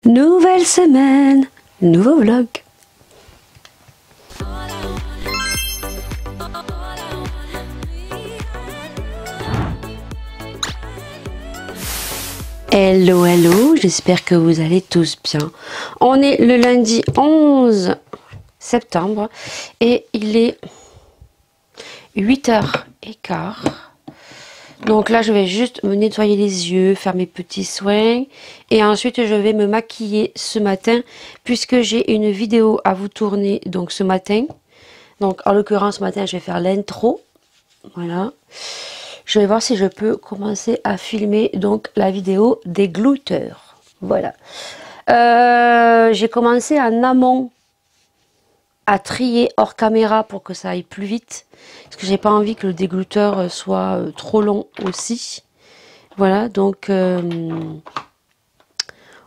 Nouvelle semaine, nouveau vlog. Hello, hello, j'espère que vous allez tous bien. On est le lundi 11 septembre et il est 8h15. Donc là, je vais juste me nettoyer les yeux, faire mes petits soins. Et ensuite, je vais me maquiller ce matin, puisque j'ai une vidéo à vous tourner donc ce matin. Donc, en l'occurrence, ce matin, je vais faire l'intro. Voilà. Je vais voir si je peux commencer à filmer donc la vidéo des glouteurs. Voilà. J'ai commencé en amont à trier hors caméra pour que ça aille plus vite, parce que j'ai pas envie que le dégluteur soit trop long aussi. Voilà, donc on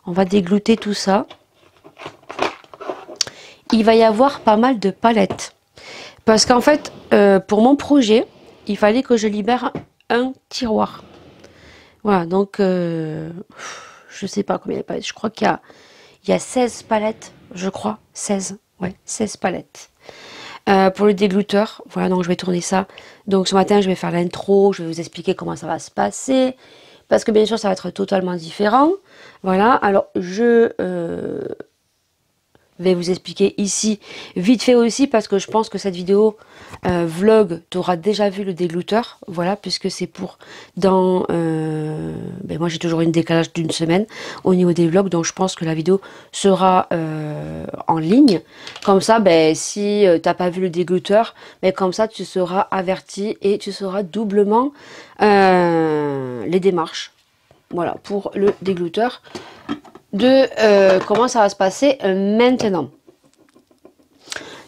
va dégluter tout ça. Il va y avoir pas mal de palettes, parce qu'en fait pour mon projet il fallait que je libère un tiroir. Voilà, donc je sais pas combien de palettes, je crois qu'il y a 16 palettes, je crois 16. Ouais, 16 palettes. Pour le dégluteur, voilà, donc je vais tourner ça. Donc ce matin, je vais faire l'intro, je vais vous expliquer comment ça va se passer. Parce que bien sûr, ça va être totalement différent. Voilà, alors je vais vous expliquer ici, vite fait aussi, parce que je pense que cette vidéo vlog, tu auras déjà vu le dégluteur. Voilà, puisque c'est pour dans... ben moi, j'ai toujours une décalage d'une semaine au niveau des vlogs, donc je pense que la vidéo sera en ligne. Comme ça, ben, si t'as pas vu le dégluteur, ben, comme ça, tu seras averti et tu sauras doublement les démarches. Voilà, pour le dégluteur de comment ça va se passer maintenant.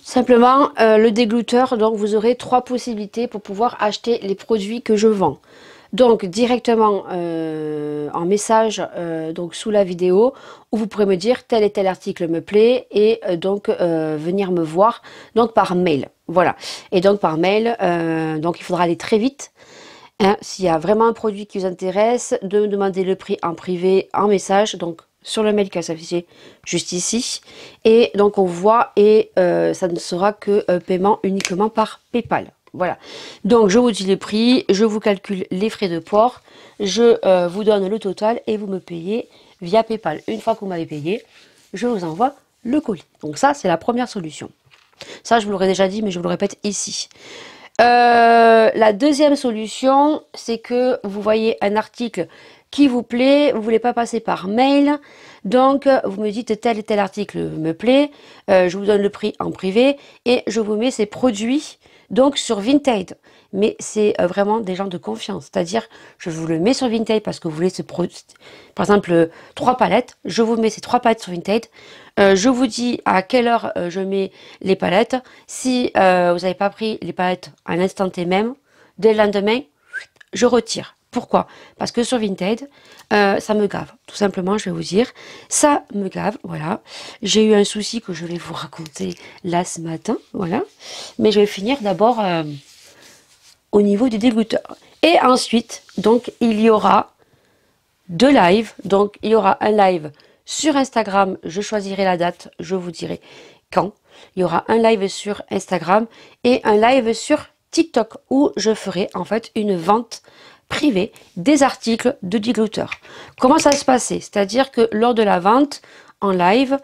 Simplement, le dégluteur, donc vous aurez 3 possibilités pour pouvoir acheter les produits que je vends. Donc directement en message donc sous la vidéo, où vous pourrez me dire tel et tel article me plaît et donc venir me voir donc par mail. Voilà. Et donc par mail, donc il faudra aller très vite. Hein, s'il y a vraiment un produit qui vous intéresse, de me demander le prix en privé, en message, donc sur le mail qui va s'afficher juste ici. Et donc on voit, et ça ne sera que paiement uniquement par PayPal. Voilà. Donc je vous dis les prix, je vous calcule les frais de port, je vous donne le total et vous me payez via PayPal. Une fois que vous m'avez payé, je vous envoie le colis. Donc ça, c'est la première solution. Ça, je vous l'aurais déjà dit, mais je vous le répète ici. La deuxième solution, c'est que vous voyez un article qui vous plaît, vous ne voulez pas passer par mail, donc vous me dites tel et tel article me plaît, je vous donne le prix en privé et je vous mets ces produits donc sur Vinted. Mais c'est vraiment des gens de confiance, c'est-à-dire je vous le mets sur Vinted parce que vous voulez ce produit, par exemple 3 palettes, je vous mets ces 3 palettes sur Vinted, je vous dis à quelle heure je mets les palettes. Si vous n'avez pas pris les palettes à l'instant T même, dès le lendemain, je retire. Pourquoi? Parce que sur Vinted, ça me gave. Tout simplement, je vais vous dire, ça me gave. Voilà. J'ai eu un souci que je vais vous raconter là ce matin. Voilà. Mais je vais finir d'abord au niveau du dégluteur. Et ensuite, donc, il y aura 2 lives. Donc, il y aura un live sur Instagram. Je choisirai la date. Je vous dirai quand. Il y aura un live sur Instagram et un live sur TikTok où je ferai en fait une vente privée des articles de dégluteur. Comment ça va se passer? C'est-à-dire que lors de la vente en live,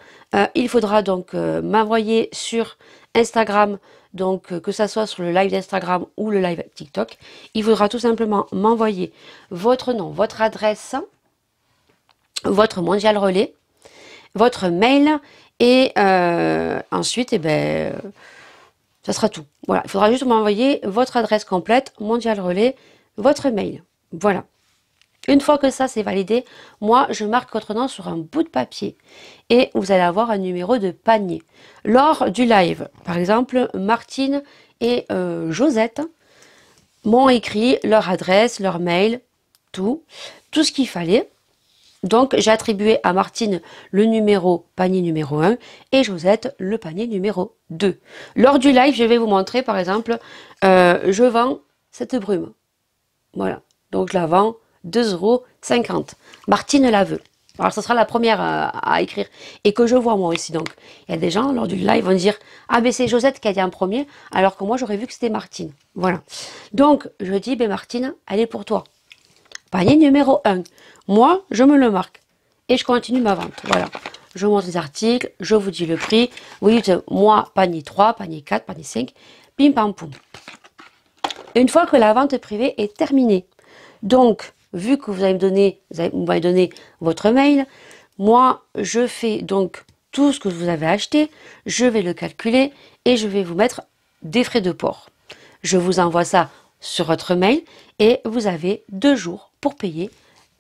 il faudra donc m'envoyer sur Instagram, donc que ça soit sur le live d'Instagram ou le live TikTok, il faudra tout simplement m'envoyer votre nom, votre adresse, votre mondial relais, votre mail et ensuite, eh ben, ça sera tout. Voilà, il faudra juste m'envoyer votre adresse complète, mondial relais, votre mail. Voilà. Une fois que ça c'est validé, moi je marque votre nom sur un bout de papier et vous allez avoir un numéro de panier. Lors du live, par exemple, Martine et Josette m'ont écrit leur adresse, leur mail, tout ce qu'il fallait. Donc j'ai attribué à Martine le numéro panier numéro 1 et Josette le panier numéro 2. Lors du live, je vais vous montrer par exemple, je vends cette brume. Voilà, donc je la vends 2,50 €. Martine la veut. Alors, ça sera la première à écrire et que je vois moi aussi. Donc, il y a des gens, lors du live, vont dire « Ah, ben c'est Josette qui a dit en premier, alors que moi, j'aurais vu que c'était Martine. » Voilà. Donc, je dis « Ben Martine, elle est pour toi. Panier numéro 1. Moi, je me le marque. Et je continue ma vente. Voilà. Je monte les articles, je vous dis le prix. Vous dites, moi, panier 3, panier 4, panier 5. Pim, pam, poum. Une fois que la vente privée est terminée, donc, vu que vous m'avez donné votre mail, moi, je fais donc tout ce que vous avez acheté, je vais le calculer et je vais vous mettre des frais de port. Je vous envoie ça sur votre mail et vous avez 2 jours pour payer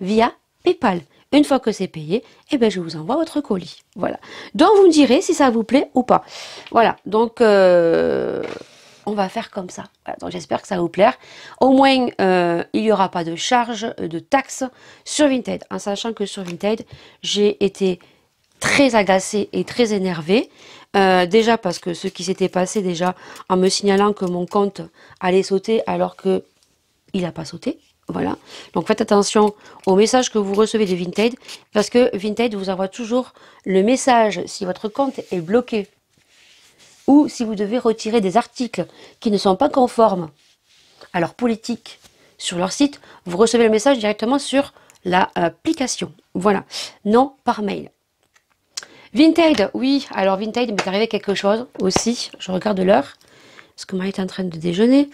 via PayPal. Une fois que c'est payé, eh bien, je vous envoie votre colis. Voilà. Donc, vous me direz si ça vous plaît ou pas. Voilà. Donc, on va faire comme ça. Voilà, donc j'espère que ça va vous plaire. Au moins, il n'y aura pas de charge, de taxes sur Vinted. En sachant que sur Vinted, j'ai été très agacée et très énervée. Déjà parce que ce qui s'était passé déjà en me signalant que mon compte allait sauter alors que il n'a pas sauté. Voilà. Donc faites attention aux messages que vous recevez de Vinted parce que Vinted vous envoie toujours le message si votre compte est bloqué ou si vous devez retirer des articles qui ne sont pas conformes à leur politique sur leur site, vous recevez le message directement sur l'application. Voilà, non par mail. Vinted, oui, alors Vinted, il m'est arrivé quelque chose aussi, je regarde l'heure, parce que Marie est en train de déjeuner.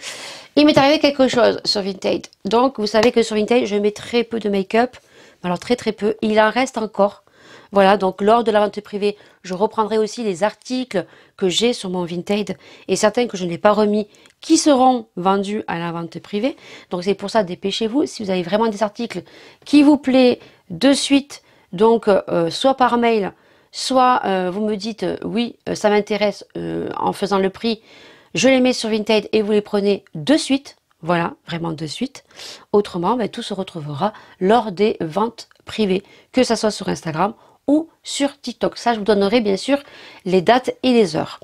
Il m'est arrivé quelque chose sur Vinted. Donc, vous savez que sur Vinted, je mets très peu de make-up, alors très peu, il en reste encore. Voilà, donc lors de la vente privée, je reprendrai aussi les articles que j'ai sur mon Vinted et certains que je n'ai pas remis qui seront vendus à la vente privée. Donc c'est pour ça, dépêchez-vous. Si vous avez vraiment des articles qui vous plaisent de suite, donc soit par mail, soit vous me dites oui, ça m'intéresse en faisant le prix, je les mets sur Vinted et vous les prenez de suite. Voilà, vraiment de suite. Autrement, ben, tout se retrouvera lors des ventes privées, que ce soit sur Instagram ou sur TikTok. Ça, je vous donnerai bien sûr les dates et les heures.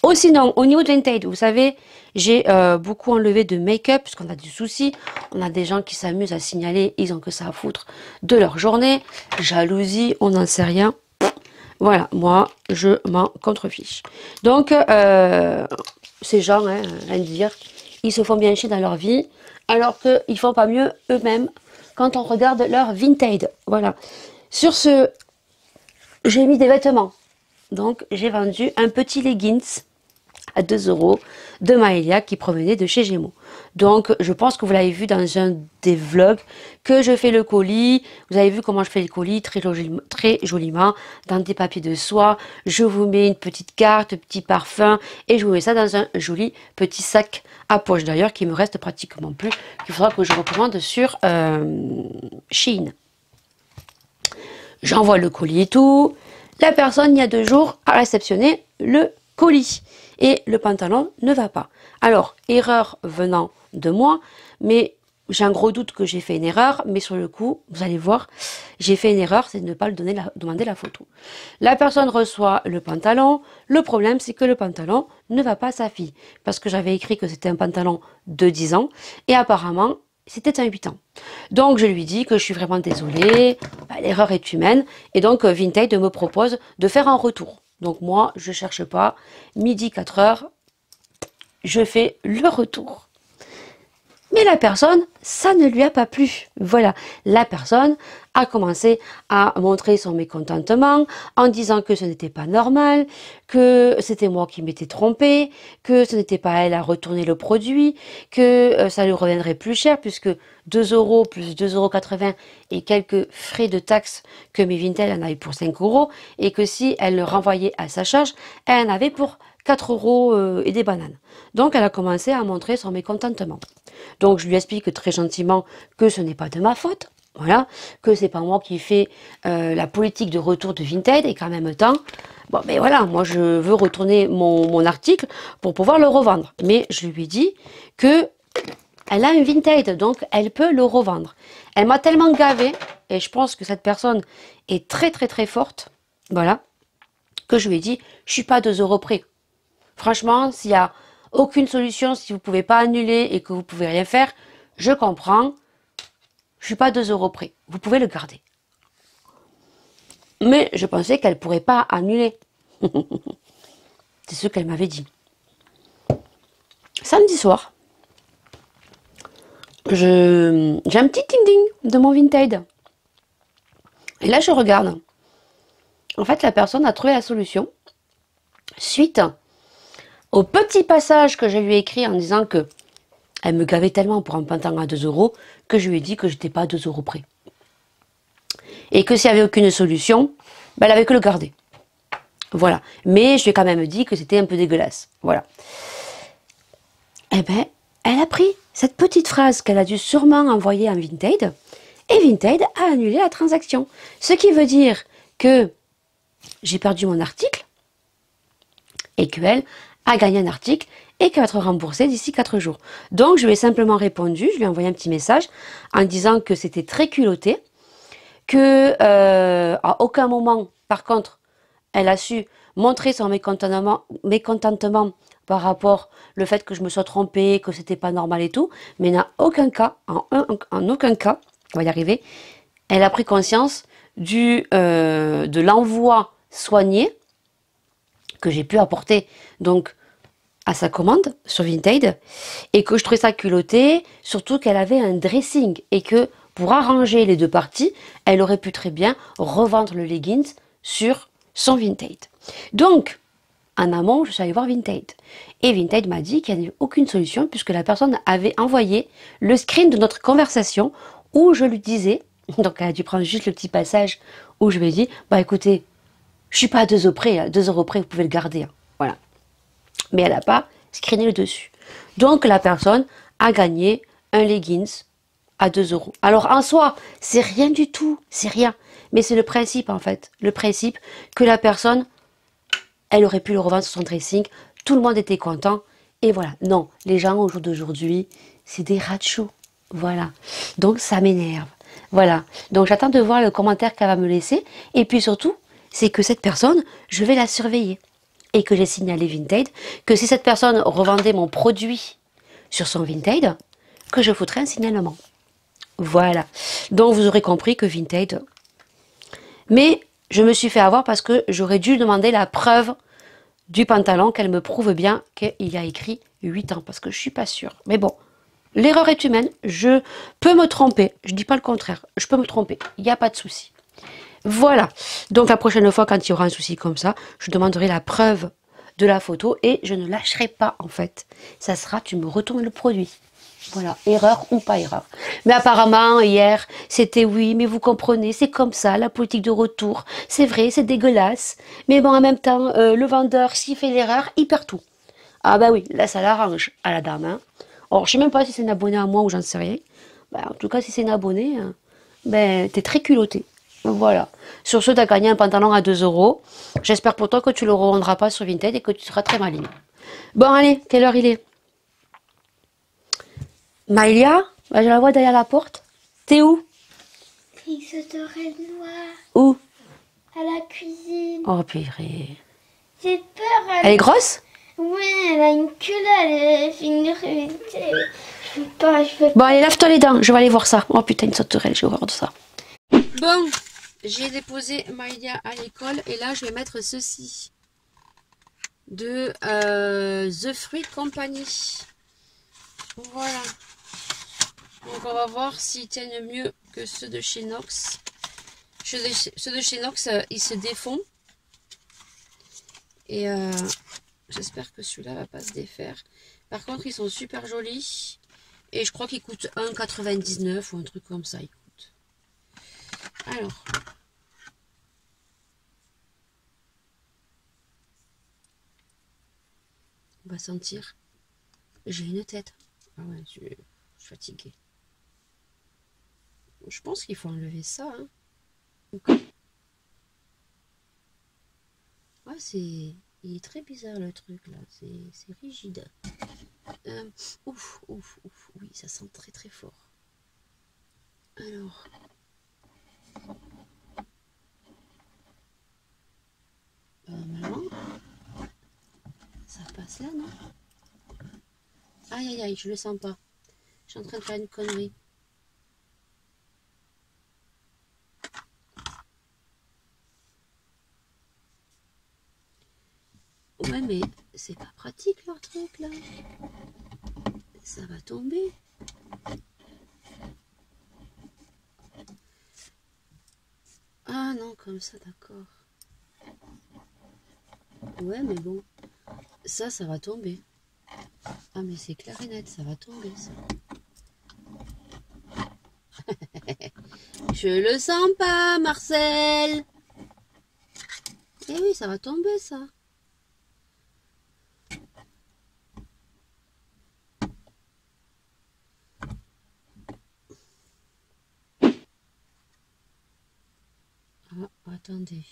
Ou sinon, au niveau de Vinted, vous savez, j'ai beaucoup enlevé de make-up parce qu'on a des soucis. On a des gens qui s'amusent à signaler, ils ont que ça à foutre de leur journée. Jalousie, on n'en sait rien. Voilà, moi, je m'en contrefiche. Donc, ces gens, hein, rien de dire, ils se font bien chier dans leur vie, alors qu'ils font pas mieux eux-mêmes quand on regarde leur Vinted. Voilà. Sur ce, j'ai mis des vêtements. Donc, j'ai vendu un petit leggings à 2 € de Maëlia qui provenait de chez Gémeaux. Donc, je pense que vous l'avez vu dans un des vlogs que je fais le colis. Vous avez vu comment je fais le colis très joliment dans des papiers de soie. Je vous mets une petite carte, petit parfum et je vous mets ça dans un joli petit sac à poche d'ailleurs qui me reste pratiquement plus. Il faudra que je recommande sur Shein. J'envoie le colis et tout. La personne, il y a 2 jours, a réceptionné le colis. Et le pantalon ne va pas. Alors, erreur venant de moi, mais j'ai un gros doute que j'ai fait une erreur. Mais sur le coup, vous allez voir, j'ai fait une erreur, c'est de ne pas le demander la photo. La personne reçoit le pantalon. Le problème, c'est que le pantalon ne va pas à sa fille. Parce que j'avais écrit que c'était un pantalon de 10 ans. Et apparemment, c'était un 8 ans. Donc, je lui dis que je suis vraiment désolée. L'erreur est humaine. Et donc, Vinted me propose de faire un retour. Donc moi, je ne cherche pas. Midi 4 heures, je fais le retour. Mais la personne, ça ne lui a pas plu. Voilà, la personne a commencé à montrer son mécontentement en disant que ce n'était pas normal, que c'était moi qui m'étais trompée, que ce n'était pas elle à retourner le produit, que ça lui reviendrait plus cher puisque 2 € plus 2,80 € et quelques frais de taxes que mes Vinted en avait pour 5 € et que si elle le renvoyait à sa charge, elle en avait pour 4 € et des bananes. Donc elle a commencé à montrer son mécontentement. Donc je lui explique très gentiment que ce n'est pas de ma faute, voilà, que c'est pas moi qui fais la politique de retour de Vinted et qu'en même temps, bon ben voilà, moi je veux retourner mon article pour pouvoir le revendre. Mais je lui dis que elle a un Vinted, donc elle peut le revendre. Elle m'a tellement gavée, et je pense que cette personne est très forte, voilà, que je lui ai dit, je suis pas 2 € près. Franchement, s'il y a aucune solution, si vous ne pouvez pas annuler et que vous ne pouvez rien faire, je comprends. Je ne suis pas 2 € près. Vous pouvez le garder. Mais je pensais qu'elle ne pourrait pas annuler. C'est ce qu'elle m'avait dit. Samedi soir, j'ai un petit ding-ding de mon Vinted. Et là, je regarde. En fait, la personne a trouvé la solution suite au petit passage que je lui ai écrit en disant que elle me gavait tellement pour un pantalon à 2 € que je lui ai dit que j'étais pas à 2 € près. Et que s'il n'y avait aucune solution, ben, elle avait que le garder. Voilà. Mais je lui ai quand même dit que c'était un peu dégueulasse. Voilà. Eh ben, elle a pris cette petite phrase qu'elle a dû sûrement envoyer en Vinted. Et Vinted a annulé la transaction. Ce qui veut dire que j'ai perdu mon article et qu'elle a gagné un article et qu'elle va être remboursée d'ici 4 jours. Donc, je lui ai simplement répondu, je lui ai envoyé un petit message en disant que c'était très culotté, que à aucun moment, par contre, elle a su montrer son mécontentement par rapport au fait que je me sois trompée, que c'était pas normal et tout, mais en aucun cas, en aucun cas, on va y arriver, elle a pris conscience de l'envoi soigné que j'ai pu apporter donc à sa commande sur Vinted et que je trouvais ça culotté, surtout qu'elle avait un dressing et que pour arranger les deux parties, elle aurait pu très bien revendre le leggings sur son Vinted. Donc, en amont, je suis allée voir Vinted. Et Vinted m'a dit qu'il n'y avait aucune solution puisque la personne avait envoyé le screen de notre conversation où je lui disais, donc elle a dû prendre juste le petit passage où je lui ai dit, bah écoutez, je suis pas à 2 € près, 2 € près, vous pouvez le garder. Hein. Voilà. Mais elle n'a pas screené le dessus. Donc la personne a gagné un leggings à 2 €. Alors en soi, c'est rien du tout, c'est rien. Mais c'est le principe en fait. Le principe que la personne, elle aurait pu le revendre sur son dressing, tout le monde était content. Et voilà, non, les gens au jour d'aujourd'hui, c'est des rats de chou. Voilà, donc ça m'énerve. Voilà, donc j'attends de voir le commentaire qu'elle va me laisser. Et puis surtout, c'est que cette personne, je vais la surveiller. Et que j'ai signalé Vinted, que si cette personne revendait mon produit sur son Vinted, que je foutrais un signalement. Voilà, donc vous aurez compris que Vinted... Mais je me suis fait avoir parce que j'aurais dû demander la preuve du pantalon, qu'elle me prouve bien qu'il y a écrit 8 ans, parce que je suis pas sûre. Mais bon, l'erreur est humaine, je peux me tromper, je dis pas le contraire, je peux me tromper, il n'y a pas de souci. Voilà, donc la prochaine fois quand il y aura un souci comme ça, je demanderai la preuve de la photo et je ne lâcherai pas en fait. Ça sera, tu me retournes le produit. Voilà, erreur ou pas erreur. Mais apparemment, hier, c'était oui, mais vous comprenez, c'est comme ça, la politique de retour. C'est vrai, c'est dégueulasse. Mais bon, en même temps, le vendeur, s'il fait l'erreur, il perd tout. Ah bah oui, là, ça l'arrange à la dame. Hein. Alors, je sais même pas si c'est un abonné à moi ou j'en sais rien. Bah, en tout cas, si c'est un abonné, ben, t'es très culotté. Voilà. Sur ce, t'as gagné un pantalon à 2 €. J'espère pour toi que tu le revendras pas sur Vinted et que tu seras très maligne. Bon, allez, quelle heure il est? Maïlia, bah, je la vois derrière la porte. T'es où? Une sauterelle noire Où? à la cuisine. Oh purée. J'ai peur. Elle est grosse? Oui, elle a une queue là, elle fait une réalité. Je peux pas, je peux Bon, allez, lave-toi les dents, je vais aller voir ça. Oh putain, une sauterelle, j'ai horreur de ça. Bon, j'ai déposé Maïlia à l'école et là, je vais mettre ceci. De The Fruit Company. Voilà. Donc, on va voir s'ils tiennent mieux que ceux de chez Nox. Ceux de chez Nox, ils se défont. Et j'espère que celui-là va pas se défaire. Par contre, ils sont super jolis. Et je crois qu'ils coûtent 1,99 ou un truc comme ça. Ils coûtent. Alors. On va sentir. J'ai une tête. Ah ouais, je suis fatiguée. Je pense qu'il faut enlever ça. Hein. Ah, il est très bizarre le truc là. C'est rigide. Ouf, ouf, ouf. Oui, ça sent très très fort. Alors. Normalement, ça passe là, non? Aïe, aïe, aïe, je le sens pas. Je suis en train de faire une connerie. Ouais, mais c'est pas pratique leur truc là. Ça va tomber. Ah non, comme ça, d'accord. Ouais, mais bon, ça va tomber. Ah, mais c'est clair et net, ça va tomber, ça. Je le sens pas, Marcel. Eh oui, ça va tomber, ça. Ah, attendez.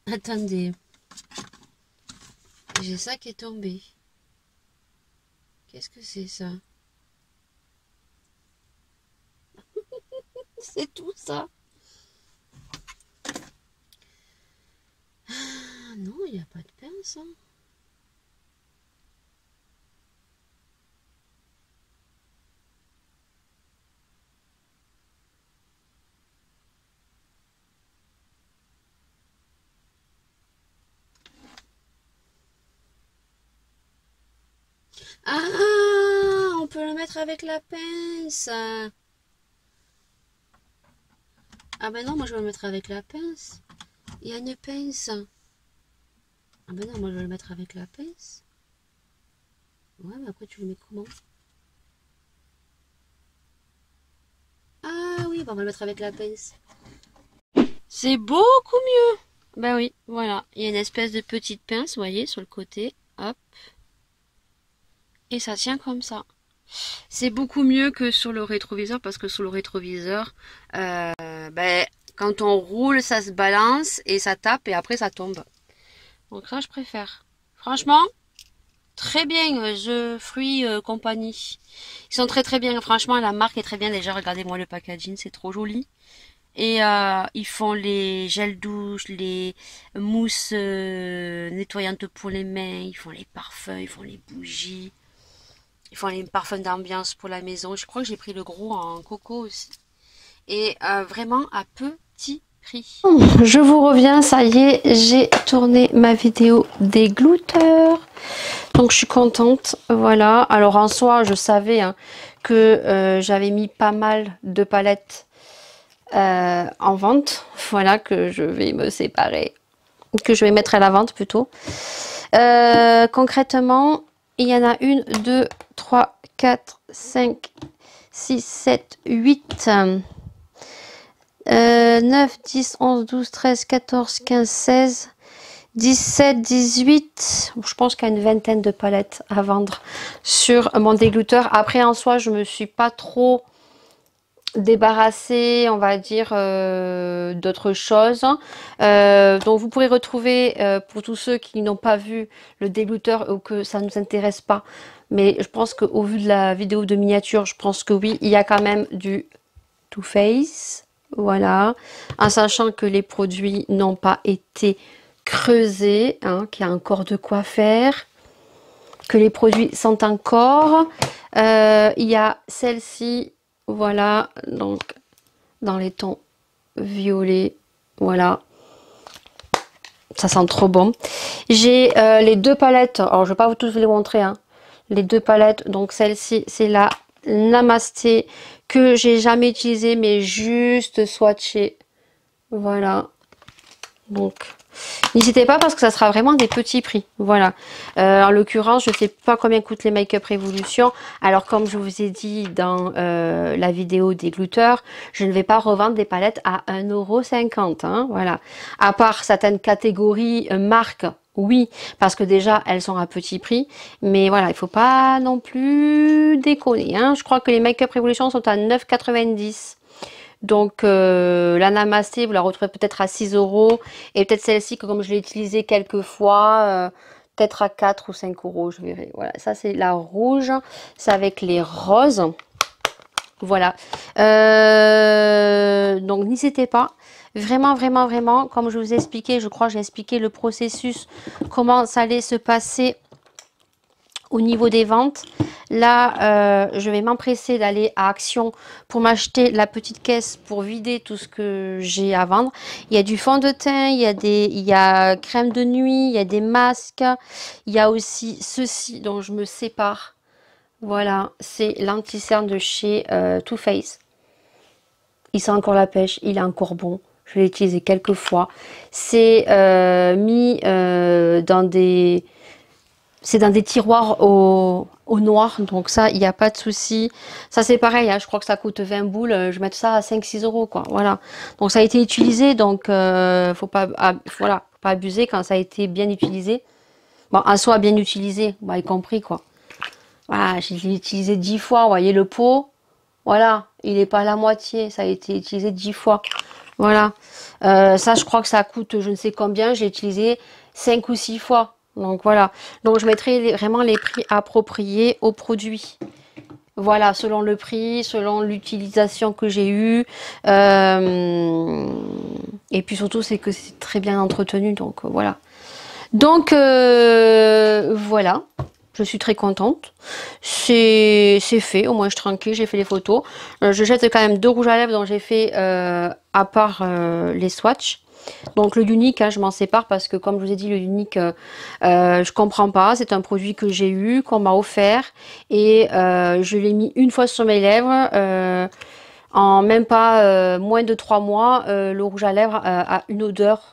Attendez. J'ai ça qui est tombé. Qu'est-ce que c'est, ça? C'est tout, ça. Ah, non, il n'y a pas de pince, hein. Ah, on peut le mettre avec la pince. Ah ben non, moi je vais le mettre avec la pince. Il y a une pince. Ah ben non, moi je vais le mettre avec la pince. Ouais, mais après tu le mets comment? Ah oui, ben on va le mettre avec la pince. C'est beaucoup mieux. Ben oui, voilà. Il y a une espèce de petite pince, vous voyez, sur le côté. Hop. Et ça tient comme ça. C'est beaucoup mieux que sur le rétroviseur parce que sur le rétroviseur, ben, quand on roule, ça se balance et ça tape et après ça tombe. Donc ça, je préfère. Franchement, très bien, The Fruit Company. Ils sont très très bien. Franchement, la marque est très bien. Déjà, regardez-moi le packaging, c'est trop joli. Et ils font les gels douche, les mousses nettoyantes pour les mains, ils font les parfums, ils font les bougies. Ils font les parfums d'ambiance pour la maison. Je crois que j'ai pris le gros en coco aussi. Et vraiment à petit prix. Je vous reviens, ça y est, j'ai tourné ma vidéo des glouteurs. Donc je suis contente, voilà. Alors en soi, je savais hein, que j'avais mis pas mal de palettes en vente. Voilà, que je vais me séparer. Que je vais mettre à la vente plutôt. Concrètement, il y en a 1, 2, 3, 4, 5, 6, 7, 8, 9, 10, 11, 12, 13, 14, 15, 16, 17, 18. Je pense qu'il y a une vingtaine de palettes à vendre sur mon dégluteur. Après, en soi, je me suis pas trop débarrassée, on va dire, d'autres choses. Donc, vous pourrez retrouver, pour tous ceux qui n'ont pas vu le dégluteur ou que ça ne nous intéresse pas, mais je pense qu'au vu de la vidéo de miniature, je pense que oui, il y a quand même du Too Faced. Voilà, en sachant que les produits n'ont pas été creusés, hein, qu'il y a encore de quoi faire, que les produits sont encore. Il y a celle-ci, voilà, donc dans les tons violets, voilà. Ça sent trop bon. J'ai les deux palettes, alors je vais pas vous tous les montrer, hein. Les deux palettes, donc celle-ci, c'est la Namasté que j'ai jamais utilisée, mais juste swatché. Voilà. Donc, n'hésitez pas parce que ça sera vraiment des petits prix. Voilà. En l'occurrence, je ne sais pas combien coûtent les Make Up Revolution. Alors, comme je vous ai dit dans la vidéo des glouteurs, je ne vais pas revendre des palettes à 1,50 €. Hein, voilà. À part certaines catégories marques, oui, parce que déjà, elles sont à petit prix. Mais voilà, il ne faut pas non plus déconner. Hein. Je crois que les Make Up Revolution sont à 9,90 €. Donc la Namasté, vous la retrouvez peut-être à 6 € et peut-être celle-ci, que comme je l'ai utilisée quelques fois, peut-être à 4 ou 5 €, je verrai. Voilà, ça c'est la rouge, c'est avec les roses. Voilà. Donc n'hésitez pas. Vraiment, vraiment, vraiment, comme je vous ai expliqué, je crois que j'ai expliqué le processus, comment ça allait se passer Au niveau des ventes, là, je vais m'empresser d'aller à Action pour m'acheter la petite caisse pour vider tout ce que j'ai à vendre. Il y a du fond de teint, il y a crème de nuit, il y a des masques. Il y a aussi ceci dont je me sépare. Voilà, c'est l'anti-cerne de chez Too Faced. Il sent encore la pêche, il est encore bon. Je l'ai utilisé quelques fois. C'est mis dans des... C'est dans des tiroirs au noir, donc ça, il n'y a pas de souci. Ça, c'est pareil, hein, je crois que ça coûte 20 boules. Je vais mettre ça à 5-6 euros, quoi. Voilà. Donc, ça a été utilisé, donc faut pas, voilà, faut pas abuser quand ça a été bien utilisé. Bon, en soi, bien utilisé, bah, y compris, quoi. Voilà, je l'ai utilisé 10 fois, vous voyez le pot. Voilà, il n'est pas à la moitié, ça a été utilisé 10 fois. Voilà. Ça, je crois que ça coûte je ne sais combien. J'ai utilisé 5 ou 6 fois. Donc voilà, donc je mettrai vraiment les prix appropriés aux produits. Voilà, selon le prix, selon l'utilisation que j'ai eue. Et puis surtout, c'est que c'est très bien entretenu. Donc voilà. Donc voilà, je suis très contente. C'est fait, au moins je suis tranquille, j'ai fait les photos. Je jette quand même 2 rouges à lèvres dont j'ai fait à part les swatchs. Donc le Unique, hein, je m'en sépare parce que comme je vous ai dit, le Unique, je comprends pas. C'est un produit que j'ai eu, qu'on m'a offert et je l'ai mis une fois sur mes lèvres. En même pas moins de 3 mois, le rouge à lèvres a une odeur.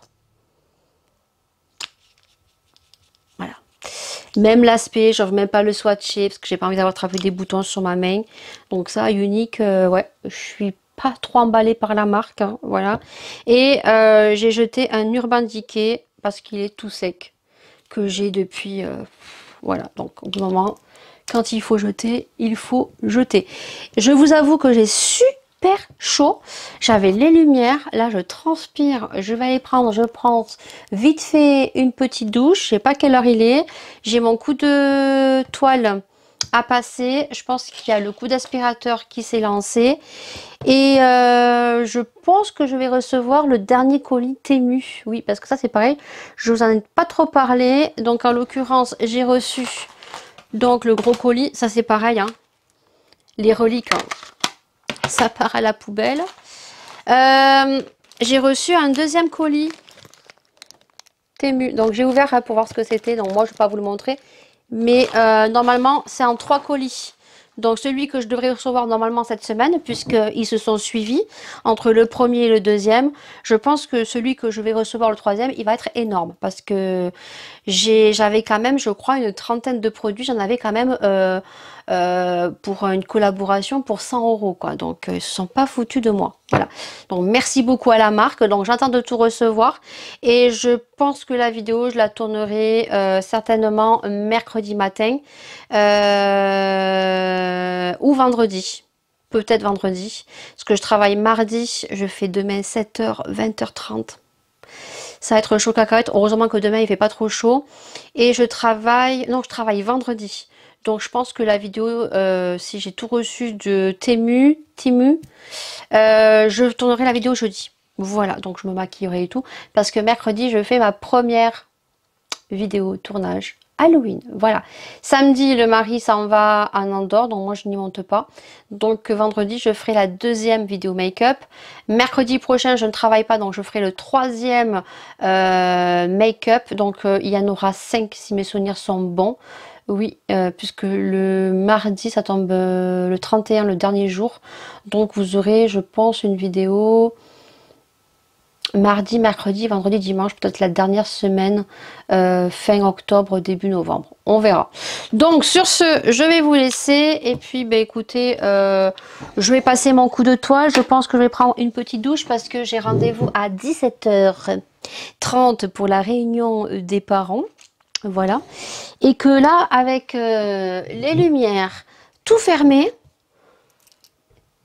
Voilà. Même l'aspect, je ne veux même pas le swatcher parce que j'ai pas envie d'avoir attrapé des boutons sur ma main. Donc ça, Unique, ouais, je suis pas trop emballée par la marque, hein, voilà. Et j'ai jeté un Urban Decay parce qu'il est tout sec, que j'ai depuis, voilà. Donc au bout d'un moment, quand il faut jeter, il faut jeter. Je vous avoue que j'ai super chaud. J'avais les lumières, là je transpire, je vais aller prendre, je pense, vite fait une petite douche. Je sais pas quelle heure il est. J'ai mon coup de toile à passer. Je pense qu'il y a le coup d'aspirateur qui s'est lancé. Et je pense que je vais recevoir le dernier colis Temu. Oui, parce que ça c'est pareil, je vous en ai pas trop parlé. Donc en l'occurrence, j'ai reçu donc le gros colis. Ça c'est pareil, hein. Les reliques, hein, ça part à la poubelle. J'ai reçu un deuxième colis Temu. Donc j'ai ouvert pour voir ce que c'était. Donc moi je ne vais pas vous le montrer. Mais normalement c'est en 3 colis. Donc celui que je devrais recevoir normalement cette semaine, puisqu'ils se sont suivis entre le premier et le deuxième, je pense que celui que je vais recevoir le troisième, il va être énorme. Parce que j'avais quand même, je crois, une trentaine de produits. J'en avais quand même pour une collaboration pour 100 euros, quoi. Donc ils se sont pas foutus de moi. Voilà. Donc merci beaucoup à la marque. Donc j'attends de tout recevoir. Et je pense que la vidéo, je la tournerai certainement mercredi matin. Ou vendredi, peut-être vendredi, parce que je travaille mardi, je fais demain 7h, 20h30. Ça va être chaud cacahuète. Heureusement que demain il fait pas trop chaud. Et je travaille vendredi. Donc je pense que la vidéo, si j'ai tout reçu de Temu, je tournerai la vidéo jeudi. Voilà, donc je me maquillerai et tout. Parce que mercredi, je fais ma première vidéo tournage Halloween. Voilà. Samedi, le mari s'en va à Andorre, donc moi je n'y monte pas. Donc vendredi, je ferai la deuxième vidéo make-up. Mercredi prochain, je ne travaille pas, donc je ferai le troisième make-up. Donc il y en aura 5 si mes souvenirs sont bons. Oui, puisque le mardi, ça tombe le 31, le dernier jour. Donc vous aurez, je pense, une vidéo mardi, mercredi, vendredi, dimanche, peut-être la dernière semaine, fin octobre, début novembre. On verra. Donc sur ce, je vais vous laisser. Et puis, bah, écoutez, je vais passer mon coup de toile. Je pense que je vais prendre une petite douche parce que j'ai rendez-vous à 17h30 pour la réunion des parents. Voilà. Et que là, avec les lumières tout fermées,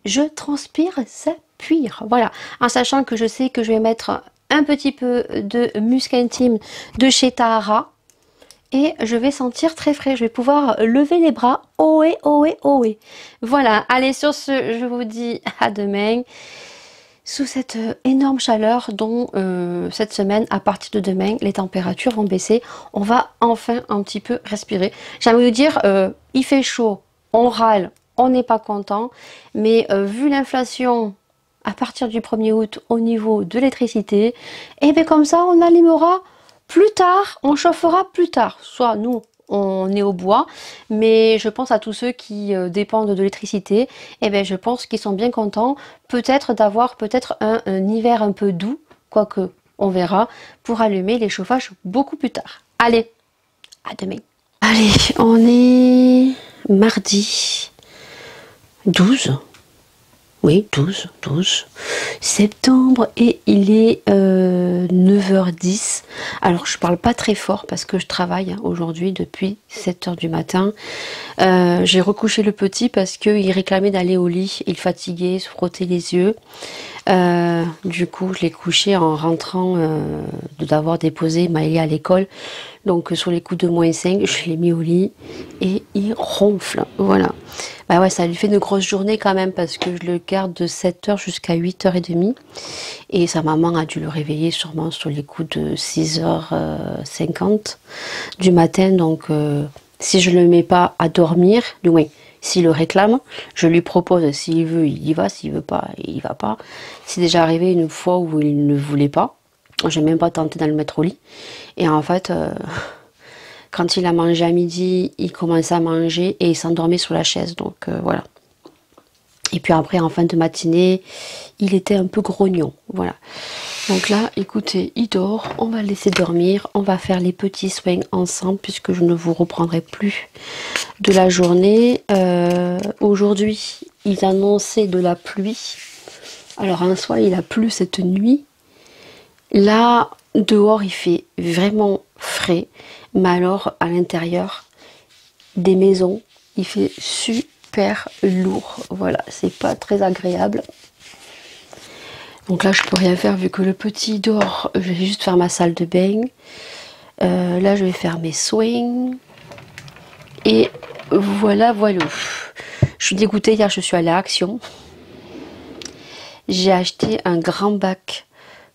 je transpire, ça cuire. Voilà, en sachant que je sais que je vais mettre un petit peu de musc intime de chez Tahara et je vais sentir très frais. Je vais pouvoir lever les bras. Ohé, ohé, ohé. Voilà, allez, sur ce, je vous dis à demain. sous cette énorme chaleur dont cette semaine, à partir de demain, les températures vont baisser. On va enfin un petit peu respirer. J'ai envie de dire, il fait chaud, on râle, on n'est pas content, mais vu l'inflation à partir du 1er août au niveau de l'électricité, et bien comme ça on allumera plus tard, on chauffera plus tard. Soit nous, on est au bois, mais je pense à tous ceux qui dépendent de l'électricité, et bien je pense qu'ils sont bien contents peut-être d'avoir peut-être un hiver un peu doux, quoique on verra, pour allumer les chauffages beaucoup plus tard. Allez, à demain. Allez, on est mardi 12. Oui, 12 septembre et il est 9h10. Alors, je parle pas très fort parce que je travaille aujourd'hui depuis 7h du matin. J'ai recouché le petit parce qu'il réclamait d'aller au lit. Il fatiguait, se frottait les yeux. Du coup, je l'ai couché en rentrant d'avoir déposé Maëlie à l'école. Donc, sur les coups de -5, je l'ai mis au lit et il ronfle. Voilà. Bah ouais, ça lui fait une grosse journée quand même parce que je le garde de 7h jusqu'à 8h30. Et sa maman a dû le réveiller sûrement sur les coups de 6h50 du matin. Donc, si je le mets pas à dormir, du moins, s'il le réclame, je lui propose, s'il veut, il y va, s'il veut pas, il y va pas. C'est déjà arrivé une fois où il ne voulait pas. J'ai même pas tenté de le mettre au lit. Et en fait, quand il a mangé à midi, il commençait à manger et il s'endormait sur la chaise. Donc voilà. Et puis après, en fin de matinée, il était un peu grognon. Voilà. Donc là, écoutez, il dort. On va le laisser dormir. On va faire les petits soins ensemble puisque je ne vous reprendrai plus de la journée. Aujourd'hui, ils annonçaient de la pluie. Alors en soi, il a plu cette nuit. Là, dehors, il fait vraiment frais. Mais alors, à l'intérieur des maisons, il fait super lourd. Voilà, c'est pas très agréable. Donc là, je peux rien faire vu que le petit dort. Je vais juste faire ma salle de bain. Là, je vais faire mes soins. Et voilà, voilà. Je suis dégoûtée. Hier, je suis allée à Action. J'ai acheté un grand bac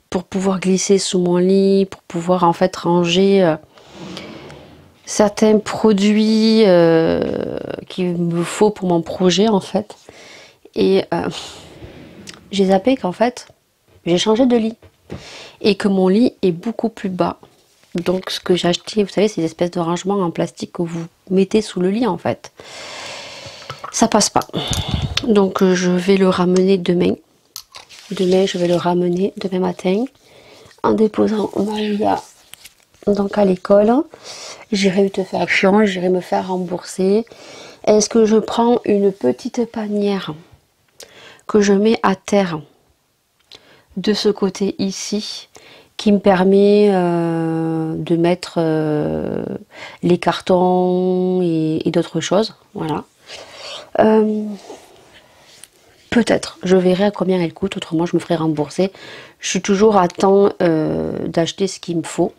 pour pouvoir glisser sous mon lit, pour pouvoir en fait ranger certains produits qu'il me faut pour mon projet en fait. Et j'ai zappé qu'en fait j'ai changé de lit et que mon lit est beaucoup plus bas. Donc ce que j'ai acheté, vous savez, ces espèces de rangements en plastique que vous mettez sous le lit en fait, ça passe pas. Donc je vais le ramener demain. Demain, je vais le ramener demain matin en déposant Maria donc à l'école. J'irai te faire action, j'irai me faire rembourser. Est-ce que je prends une petite panière que je mets à terre de ce côté ici qui me permet de mettre les cartons et d'autres choses. Voilà. Peut-être, je verrai à combien elle coûte, autrement je me ferai rembourser. Je suis toujours à temps d'acheter ce qu'il me faut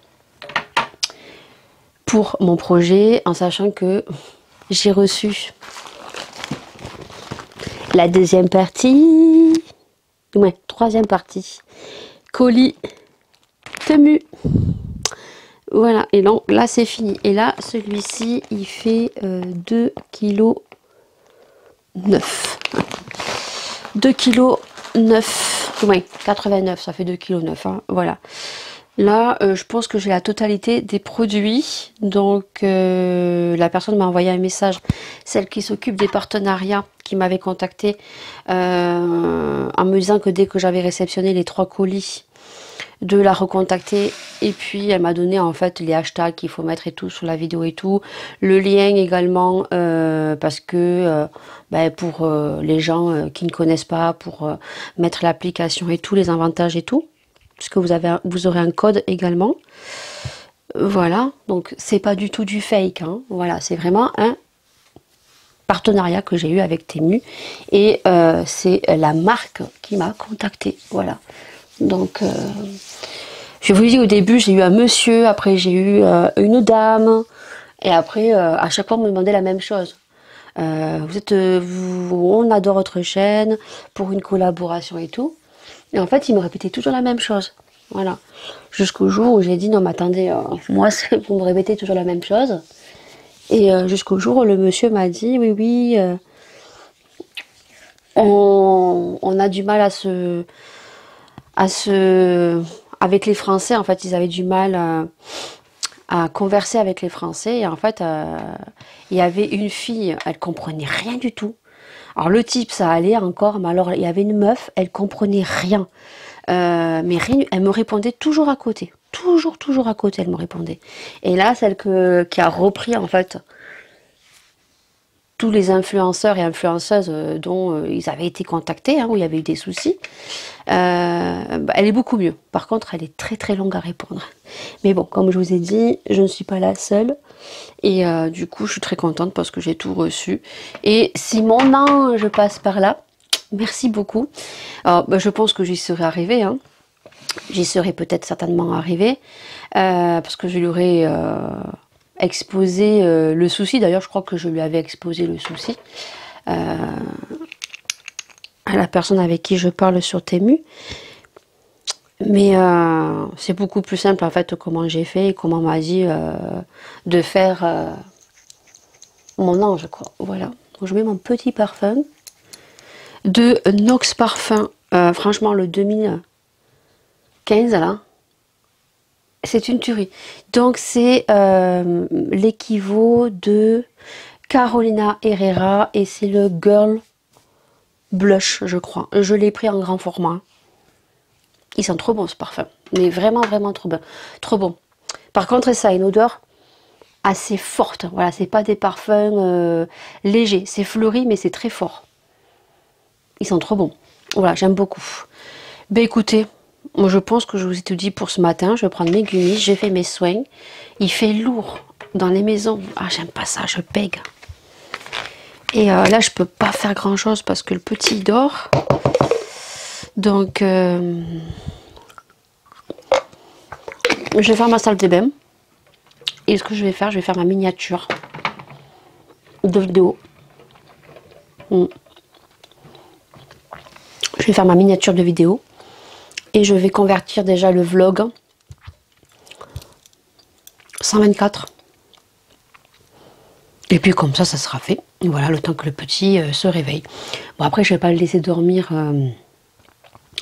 pour mon projet, en sachant que j'ai reçu la deuxième partie, ouais, troisième partie, colis Temu. Voilà, et donc là c'est fini. Et là, celui-ci, il fait 2,9 kg. 2,9 kg, ouais, 89, ça fait 2,9 kg, hein, voilà. Là, je pense que j'ai la totalité des produits. Donc, la personne m'a envoyé un message, celle qui s'occupe des partenariats, qui m'avait contacté en me disant que dès que j'avais réceptionné les 3 colis, de la recontacter. Et puis, elle m'a donné en fait les hashtags qu'il faut mettre et tout sur la vidéo et tout. Le lien également, parce que pour les gens qui ne connaissent pas, pour mettre l'application et tout, les avantages et tout. Puisque vous aurez un code également. Voilà, donc c'est pas du tout du fake, hein. Voilà, c'est vraiment un partenariat que j'ai eu avec Temu. Et c'est la marque qui m'a contacté. Voilà. Donc, je vous dis au début, j'ai eu un monsieur, après j'ai eu une dame. Et après, à chaque fois, on me demandait la même chose. On adore votre chaîne pour une collaboration et tout. Et en fait, il me répétait toujours la même chose. Voilà. Jusqu'au jour où j'ai dit, non mais attendez, moi, vous me répétez toujours la même chose. Et jusqu'au jour où le monsieur m'a dit, oui, oui, on a du mal avec les Français, en fait, ils avaient du mal à converser avec les Français. Et en fait, il y avait une fille, elle comprenait rien du tout. Alors le type, ça allait encore, mais alors il y avait une meuf, elle comprenait rien. Mais rien, elle me répondait toujours à côté. Toujours à côté, elle me répondait. Et là, celle qui a repris, en fait, tous les influenceurs et influenceuses dont ils avaient été contactés, hein, où il y avait eu des soucis, elle est beaucoup mieux. Par contre, elle est très longue à répondre. Mais bon, comme je vous ai dit, je ne suis pas la seule. Et du coup, je suis très contente parce que j'ai tout reçu. Et si mon ange passe par là, merci beaucoup. Alors, je pense que j'y serai arrivée. Hein. J'y serai peut-être certainement arrivée. Parce que je lui aurais exposé le souci. D'ailleurs, je crois que je lui avais exposé le souci à la personne avec qui je parle sur Temu. Mais c'est beaucoup plus simple en fait comment j'ai fait et comment on m'a dit de faire mon ange quoi. Voilà. Donc, je mets mon petit parfum de Nox Parfum. Franchement le 2015 là. C'est une tuerie. Donc c'est l'équivalent de Carolina Herrera et c'est le Girl Blush je crois. Je l'ai pris en grand format. Ils sont trop bons ce parfum. Mais vraiment trop bon. Trop bon. Par contre ça a une odeur assez forte. Voilà, c'est pas des parfums légers. C'est fleuri mais c'est très fort. Ils sont trop bons. Voilà, j'aime beaucoup. Ben écoutez, moi je pense que je vous ai tout dit pour ce matin. Je vais prendre mes gummies, j'ai fait mes soins. Il fait lourd dans les maisons. Ah j'aime pas ça, je pègue. Et là je peux pas faire grand chose parce que le petit dort. Donc je vais faire ma salle de bain. Et ce que je vais faire ma miniature de vidéo. Je vais faire ma miniature de vidéo. Et je vais convertir déjà le vlog 124. Et puis comme ça sera fait. Voilà, le temps que le petit se réveille. Bon après je vais pas le laisser dormir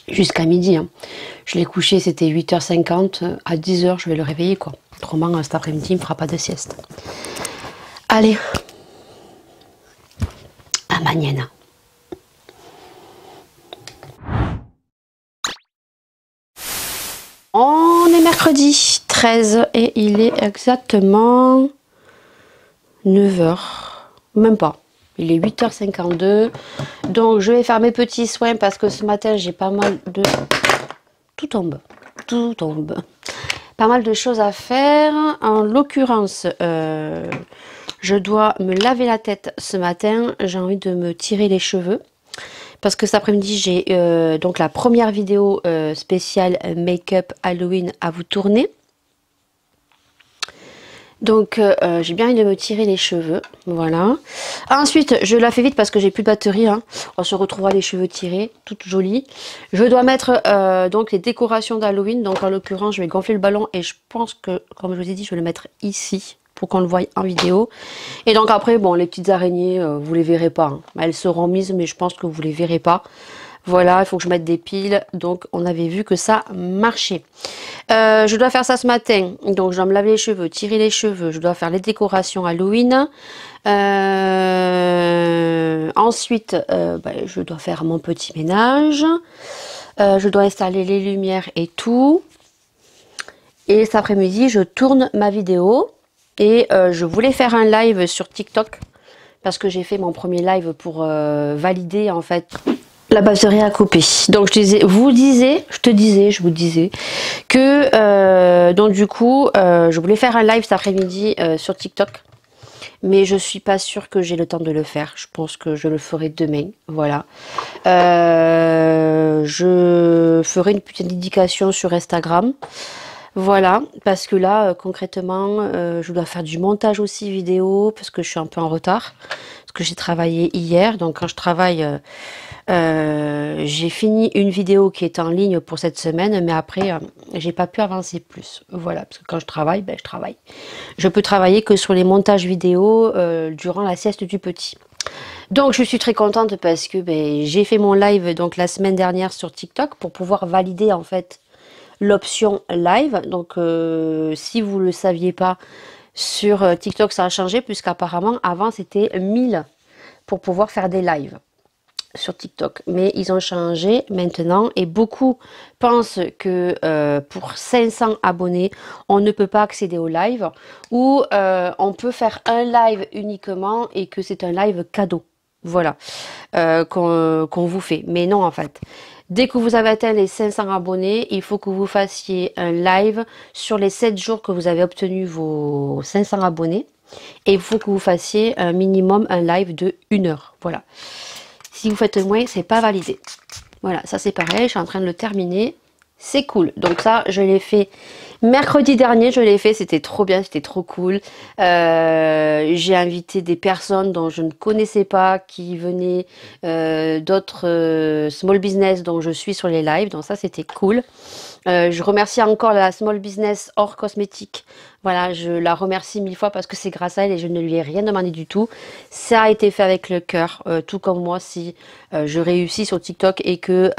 jusqu'à midi. Hein. Je l'ai couché, c'était 8h50. À 10h je vais le réveiller quoi. Autrement cet après-midi il ne fera pas de sieste. Allez. À mañana. On est mercredi 13 et il est exactement 9h. Même pas. Il est 8h52. Donc je vais faire mes petits soins parce que ce matin j'ai pas mal de... Tout tombe. Tout tombe. Pas mal de choses à faire. En l'occurrence, je dois me laver la tête ce matin. J'ai envie de me tirer les cheveux. Parce que cet après-midi, j'ai donc la première vidéo spéciale make-up Halloween à vous tourner. Donc, j'ai bien envie de me tirer les cheveux. Voilà. Ensuite, je la fais vite parce que j'ai plus de batterie. Hein. On se retrouvera les cheveux tirés, toutes jolies. Je dois mettre donc les décorations d'Halloween. Donc, en l'occurrence, je vais gonfler le ballon et je pense que, comme je vous ai dit, je vais le mettre ici pour qu'on le voie en vidéo. Et donc après, bon, les petites araignées, vous les verrez pas. Hein. Elles seront mises, mais je pense que vous les verrez pas. Voilà, il faut que je mette des piles. Donc, on avait vu que ça marchait. Je dois faire ça ce matin. Donc, je dois me laver les cheveux, tirer les cheveux. Je dois faire les décorations Halloween. Ensuite, je dois faire mon petit ménage. Je dois installer les lumières et tout. Et cet après-midi, je tourne ma vidéo. Et je voulais faire un live sur TikTok. Parce que j'ai fait mon premier live pour valider en fait... La batterie a coupé. Donc je vous disais que donc du coup je voulais faire un live cet après-midi sur TikTok, mais je suis pas sûre que j'ai le temps de le faire. Je pense que je le ferai demain. Voilà. Je ferai une petite indication sur Instagram. Voilà, parce que là concrètement je dois faire du montage aussi vidéo parce que je suis un peu en retard parce que j'ai travaillé hier. Donc quand je travaille J'ai fini une vidéo qui est en ligne pour cette semaine, mais après, j'ai pas pu avancer plus. Voilà, parce que quand je travaille, ben, je travaille. Je peux travailler que sur les montages vidéo durant la sieste du petit. Donc je suis très contente parce que ben, j'ai fait mon live donc la semaine dernière sur TikTok pour pouvoir valider en fait l'option live. Donc si vous le saviez pas, sur TikTok ça a changé puisqu'apparemment avant c'était 1000 pour pouvoir faire des lives sur TikTok. Mais ils ont changé maintenant et beaucoup pensent que pour 500 abonnés, on ne peut pas accéder au live ou on peut faire un live uniquement et que c'est un live cadeau. Voilà, qu'on vous fait. Mais non, en fait. Dès que vous avez atteint les 500 abonnés, il faut que vous fassiez un live sur les 7 jours que vous avez obtenu vos 500 abonnés. Et il faut que vous fassiez un minimum un live de 1 heure. Voilà. Si vous faites moins, c'est pas validé. Voilà, ça c'est pareil, je suis en train de le terminer. C'est cool. Donc ça, je l'ai fait mercredi dernier, je l'ai fait, c'était trop bien, c'était trop cool. J'ai invité des personnes dont je ne connaissais pas, qui venaient d'autres small business dont je suis sur les lives. Donc ça, c'était cool. Je remercie encore la small business hors cosmétique. Voilà, je la remercie 1000 fois parce que c'est grâce à elle et je ne lui ai rien demandé du tout. Ça a été fait avec le cœur, tout comme moi si je réussis sur TikTok et que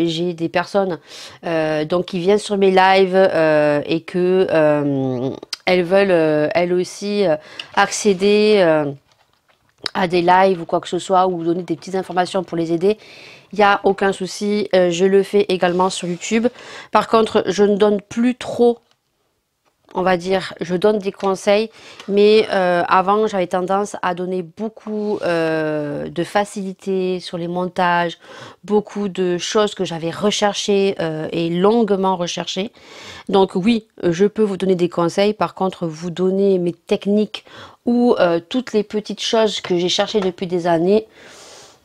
j'ai des personnes donc qui viennent sur mes lives et que elles veulent elles aussi accéder à des lives ou quoi que ce soit ou donner des petites informations pour les aider. Il n'y a aucun souci, je le fais également sur YouTube. Par contre, je ne donne plus trop, on va dire, je donne des conseils, mais avant j'avais tendance à donner beaucoup de facilité sur les montages, beaucoup de choses que j'avais recherchées et longuement recherchées. Donc oui, je peux vous donner des conseils, par contre vous donner mes techniques ou toutes les petites choses que j'ai cherchées depuis des années,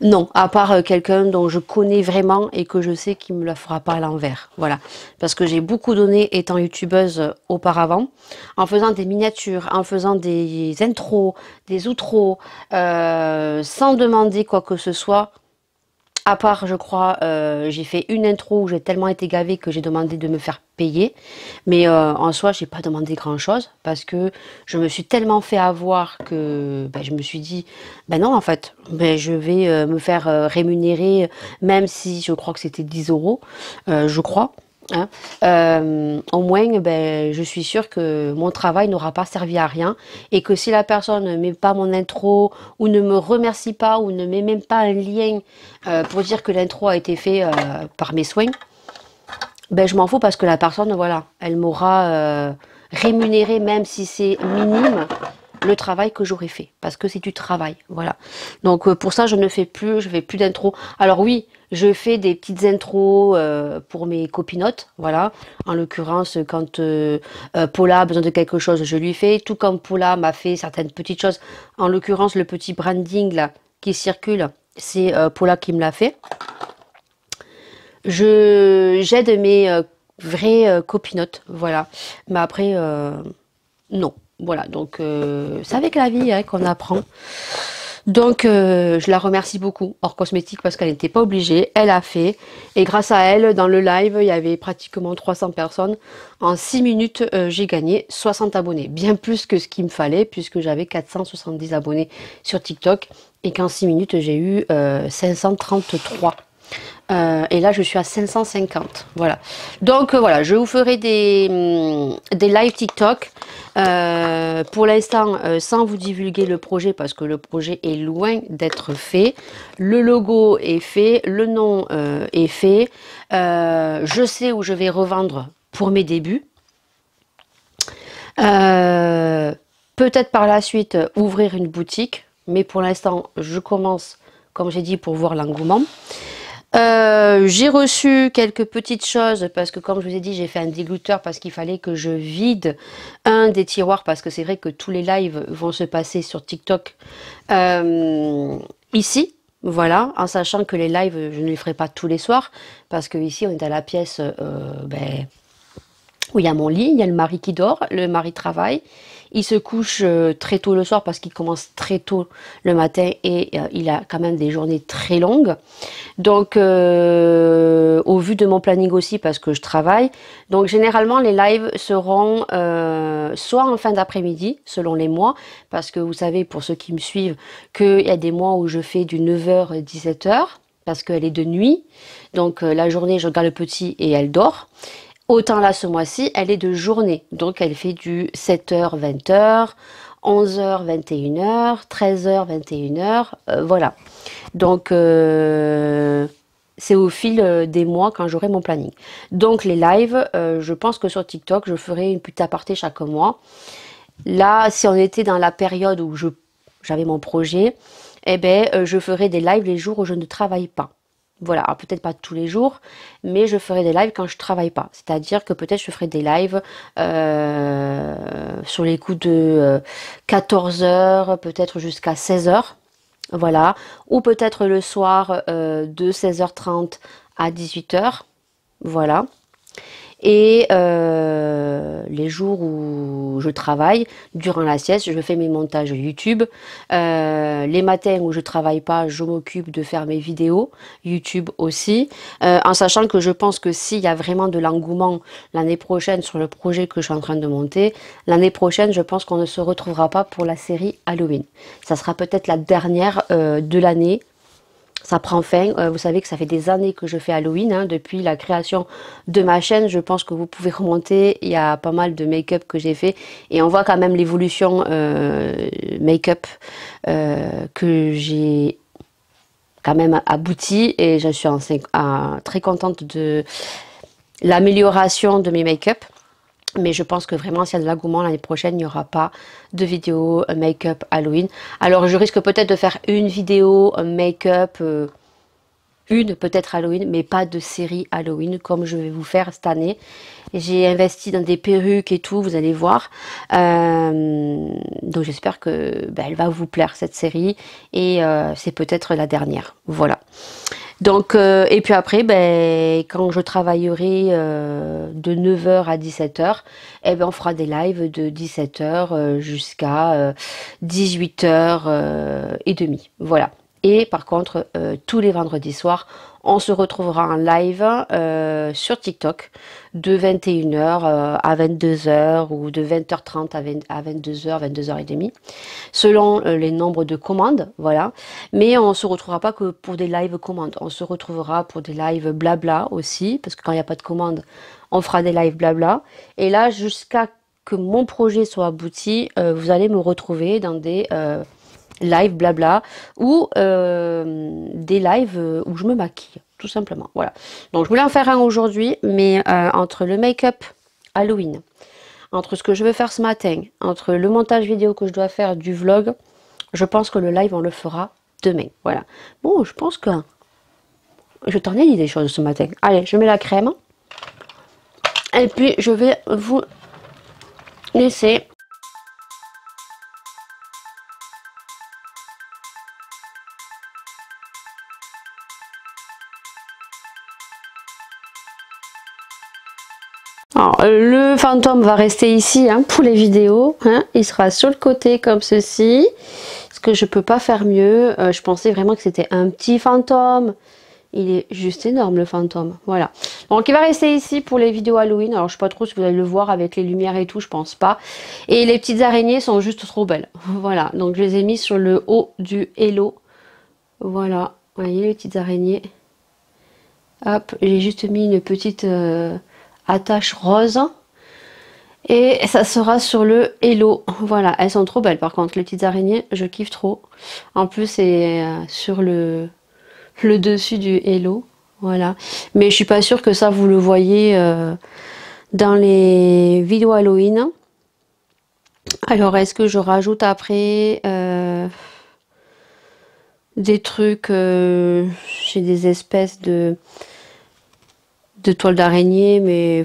non, à part quelqu'un dont je connais vraiment et que je sais qu'il me la fera pas à l'envers. Voilà. Parce que j'ai beaucoup donné étant youtubeuse auparavant, en faisant des miniatures, en faisant des intros, des outros, sans demander quoi que ce soit. À part, je crois, j'ai fait une intro où j'ai tellement été gavée que j'ai demandé de me faire payer. Mais en soi, j'ai pas demandé grand-chose parce que je me suis tellement fait avoir que ben, je me suis dit, ben non, en fait, ben, je vais me faire rémunérer, même si je crois que c'était 10 euros, je crois. Hein. Au moins, ben, je suis sûre que mon travail n'aura pas servi à rien et que si la personne ne met pas mon intro ou ne me remercie pas ou ne met même pas un lien pour dire que l'intro a été fait par mes soins, ben, je m'en fous parce que la personne, voilà, elle m'aura rémunéré même si c'est minime le travail que j'aurais fait parce que c'est du travail, voilà. Donc pour ça, je fais plus d'intro. Alors oui, je fais des petites intros pour mes copinotes, voilà. En l'occurrence, quand Paula a besoin de quelque chose, je lui fais. Tout comme Paula m'a fait certaines petites choses. En l'occurrence, le petit branding là qui circule, c'est Paula qui me l'a fait. J'aide mes vraies copinotes, voilà. Mais après, non. Voilà, donc c'est avec la vie hein, qu'on apprend. Donc je la remercie beaucoup, hors cosmétique, parce qu'elle n'était pas obligée, elle a fait. Et grâce à elle, dans le live, il y avait pratiquement 300 personnes. En 6 minutes, j'ai gagné 60 abonnés. Bien plus que ce qu'il me fallait, puisque j'avais 470 abonnés sur TikTok. Et qu'en 6 minutes, j'ai eu 533. Et là je suis à 550, voilà. Donc voilà, je vous ferai des live TikTok pour l'instant sans vous divulguer le projet parce que le projet est loin d'être fait. Le logo est fait, le nom est fait, je sais où je vais revendre pour mes débuts. Peut-être par la suite ouvrir une boutique, mais pour l'instant je commence, comme j'ai dit, pour voir l'engouement. J'ai reçu quelques petites choses parce que comme je vous ai dit j'ai fait un dégoûteur parce qu'il fallait que je vide un des tiroirs parce que c'est vrai que tous les lives vont se passer sur TikTok ici, voilà, en sachant que les lives je ne les ferai pas tous les soirs parce que ici on est à la pièce ben, où il y a mon lit, il y a le mari qui dort, le mari travaille, Il se couche très tôt le soir parce qu'il commence très tôt le matin et il a quand même des journées très longues. Donc, au vu de mon planning aussi, parce que je travaille, donc généralement les lives seront soit en fin d'après-midi, selon les mois, parce que vous savez, pour ceux qui me suivent, qu'il y a des mois où je fais du 9h à 17h, parce qu'elle est de nuit. Donc, la journée, je regarde le petit et elle dort. Autant là, ce mois-ci, elle est de journée. Donc, elle fait du 7h, 20h, 11h, 21h, 13h, 21h, voilà. Donc, c'est au fil des mois quand j'aurai mon planning. Donc, les lives, je pense que sur TikTok, je ferai une petite aparté chaque mois. Là, si on était dans la période où j'avais mon projet, eh ben, je ferai des lives les jours où je ne travaille pas. Voilà, peut-être pas tous les jours, mais je ferai des lives quand je travaille pas. C'est-à-dire que peut-être je ferai des lives sur les coups de 14 heures, peut-être jusqu'à 16 heures. Voilà, ou peut-être le soir de 16h30 à 18h. Voilà. Et les jours où je travaille, durant la sieste, je fais mes montages YouTube. Les matins où je travaille pas, je m'occupe de faire mes vidéos YouTube aussi. En sachant que je pense que s'il y a vraiment de l'engouement l'année prochaine sur le projet que je suis en train de monter, l'année prochaine, je pense qu'on ne se retrouvera pas pour la série Halloween. Ça sera peut-être la dernière de l'année. Ça prend fin. Vous savez que ça fait des années que je fais Halloween, hein, depuis la création de ma chaîne. Je pense que vous pouvez remonter. Il y a pas mal de make-up que j'ai fait. Et on voit quand même l'évolution make-up que j'ai quand même abouti. Et je suis très contente de l'amélioration de mes make-up. Mais je pense que vraiment, s'il y a de l'engouement l'année prochaine, il n'y aura pas de vidéo make-up Halloween. Alors, je risque peut-être de faire une vidéo make-up, une peut-être Halloween, mais pas de série Halloween comme je vais vous faire cette année. J'ai investi dans des perruques et tout, vous allez voir. Donc, j'espère que elle va vous plaire cette série. Et c'est peut-être la dernière. Voilà. Donc, et puis après, quand je travaillerai de 9h à 17h, on fera des lives de 17h jusqu'à 18h et demie. Voilà. Et par contre, tous les vendredis soirs, on se retrouvera en live sur TikTok de 21h à 22h ou de 20h30 à 22h, 22h30, selon les nombres de commandes, voilà. Mais on ne se retrouvera pas que pour des lives commandes, on se retrouvera pour des lives blabla aussi, parce que quand il n'y a pas de commande, on fera des lives blabla. Et là, jusqu'à que mon projet soit abouti, vous allez me retrouver dans des live blabla ou des lives où je me maquille, tout simplement. Voilà. Donc je voulais en faire un aujourd'hui, mais entre le make-up Halloween, entre ce que je veux faire ce matin, entre le montage vidéo que je dois faire du vlog, je pense que le live on le fera demain. Voilà. Bon, je pense que je t'en ai dit des choses ce matin. Allez, je mets la crème et puis je vais vous laisser. Alors, le fantôme va rester ici hein, pour les vidéos. Hein. Il sera sur le côté comme ceci. Parce que je peux pas faire mieux. Je pensais vraiment que c'était un petit fantôme. Il est juste énorme le fantôme. Voilà. Donc il va rester ici pour les vidéos Halloween. Alors je sais pas trop si vous allez le voir avec les lumières et tout. Je pense pas. Et les petites araignées sont juste trop belles. Voilà. Donc je les ai mis sur le haut du Hello. Voilà. Vous voyez les petites araignées. Hop. J'ai juste mis une petite... attache rose et ça sera sur le Hello. Voilà, elles sont trop belles par contre les petites araignées, je kiffe trop. En plus c'est sur le dessus du Hello. Voilà, mais je suis pas sûre que ça vous le voyez dans les vidéos Halloween. Alors est-ce que je rajoute après des trucs, j'ai des espèces de toiles d'araignée, mais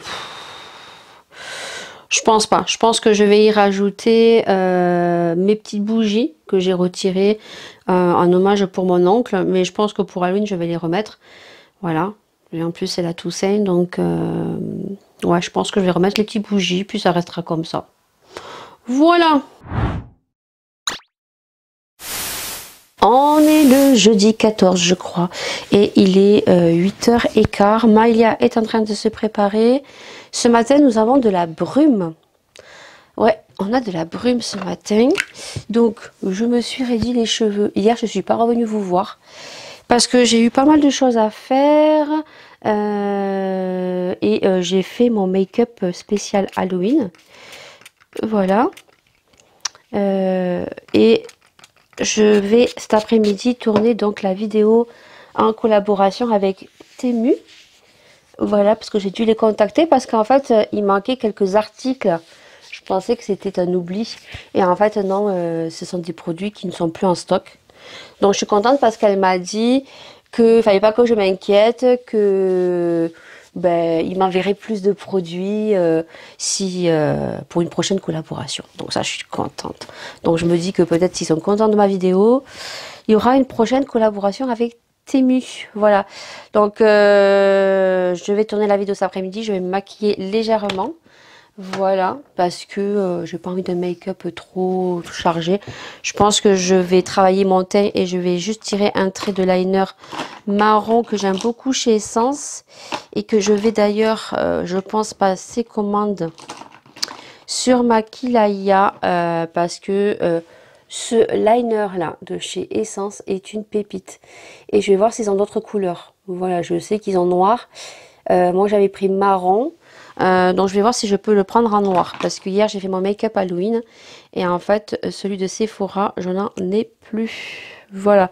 je pense pas. Je pense que je vais y rajouter mes petites bougies que j'ai retirées en hommage pour mon oncle, mais je pense que pour Halloween je vais les remettre. Voilà. Et en plus c'est la Toussaint, donc ouais, je pense que je vais remettre les petites bougies, puis ça restera comme ça. Voilà. On est le jeudi 14, je crois, et il est 8h15. Maïlia est en train de se préparer. Ce matin, nous avons de la brume. Ouais, on a de la brume ce matin. Donc, je me suis raidi les cheveux. Hier, je ne suis pas revenue vous voir parce que j'ai eu pas mal de choses à faire. J'ai fait mon make-up spécial Halloween. Voilà. Et je vais cet après-midi tourner donc la vidéo en collaboration avec Temu. Voilà, parce que j'ai dû les contacter parce qu'en fait, il manquait quelques articles. Je pensais que c'était un oubli. Et en fait, non, ce sont des produits qui ne sont plus en stock. Donc, je suis contente parce qu'elle m'a dit qu'il ne fallait pas que je m'inquiète, que il m'enverrait plus de produits pour une prochaine collaboration. Donc ça, je suis contente. Donc, je me dis que peut-être s'ils sont contents de ma vidéo, il y aura une prochaine collaboration avec Temu. Voilà. Donc, je vais tourner la vidéo cet après-midi. Je vais me maquiller légèrement. Voilà, parce que j'ai pas envie de make-up trop chargé. Je pense que je vais travailler mon teint et je vais juste tirer un trait de liner marron que j'aime beaucoup chez Essence et que je vais d'ailleurs, je pense, passer commande sur ma Kilaya parce que ce liner là de chez Essence est une pépite et je vais voir s'ils ont d'autres couleurs. Voilà, je sais qu'ils ont noir. Moi j'avais pris marron. Donc je vais voir si je peux le prendre en noir parce que hier j'ai fait mon make-up Halloween et en fait celui de Sephora je n'en ai plus. Voilà,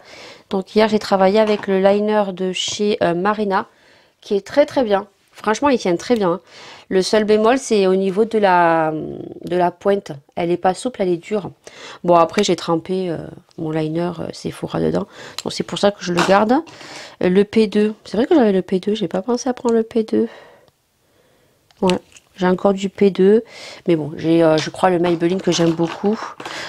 donc hier j'ai travaillé avec le liner de chez Marina qui est très très bien. Franchement il tient très bien, hein. Le seul bémol c'est au niveau de la pointe, elle est pas souple, elle est dure. Bon après j'ai trempé mon liner Sephora dedans, donc c'est pour ça que je le garde. Le P2, c'est vrai que j'avais le P2, j'ai pas pensé à prendre le P2. Ouais, j'ai encore du P2, mais bon, j'ai je crois le Maybelline que j'aime beaucoup.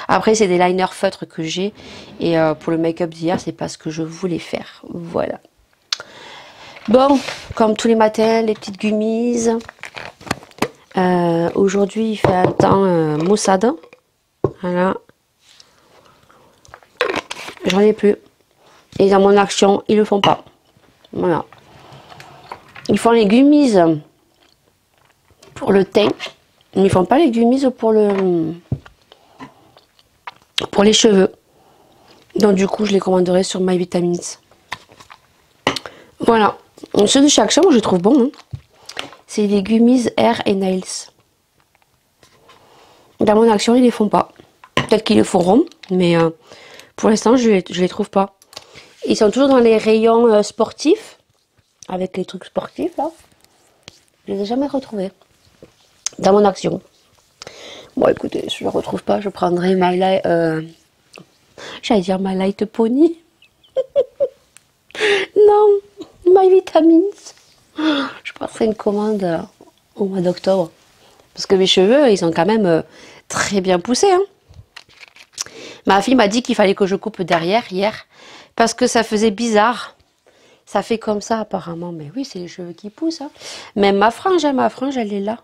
Après, c'est des liners feutres que j'ai, et pour le make-up d'hier, c'est pas ce que je voulais faire. Voilà. Bon, comme tous les matins, les petites gummies. Aujourd'hui, il fait un temps maussade. Voilà. J'en ai plus. Et dans mon action, ils le font pas. Voilà. Ils font les gummies pour le teint. Ils ne font pas les gummies pour les cheveux. Donc du coup je les commanderai sur My Vitamins. Voilà. Ceux de chez Action, moi je les trouve bons, hein. C'est les gummies Hair et Nails. Dans mon Action ils les font pas. Peut-être qu'ils le feront, mais pour l'instant je les trouve pas. Ils sont toujours dans les rayons sportifs. Avec les trucs sportifs là. Je les ai jamais retrouvés. Dans mon Action. Bon écoutez, je ne le retrouve pas, je prendrai My Light. J'allais dire My Light Pony. Non, My Vitamins. Je passerai une commande au mois d'octobre. Parce que mes cheveux, ils sont quand même très bien poussés, hein. Ma fille m'a dit qu'il fallait que je coupe derrière hier. Parce que ça faisait bizarre. Ça fait comme ça apparemment. Mais oui, c'est les cheveux qui poussent, hein. Même ma frange, elle est là.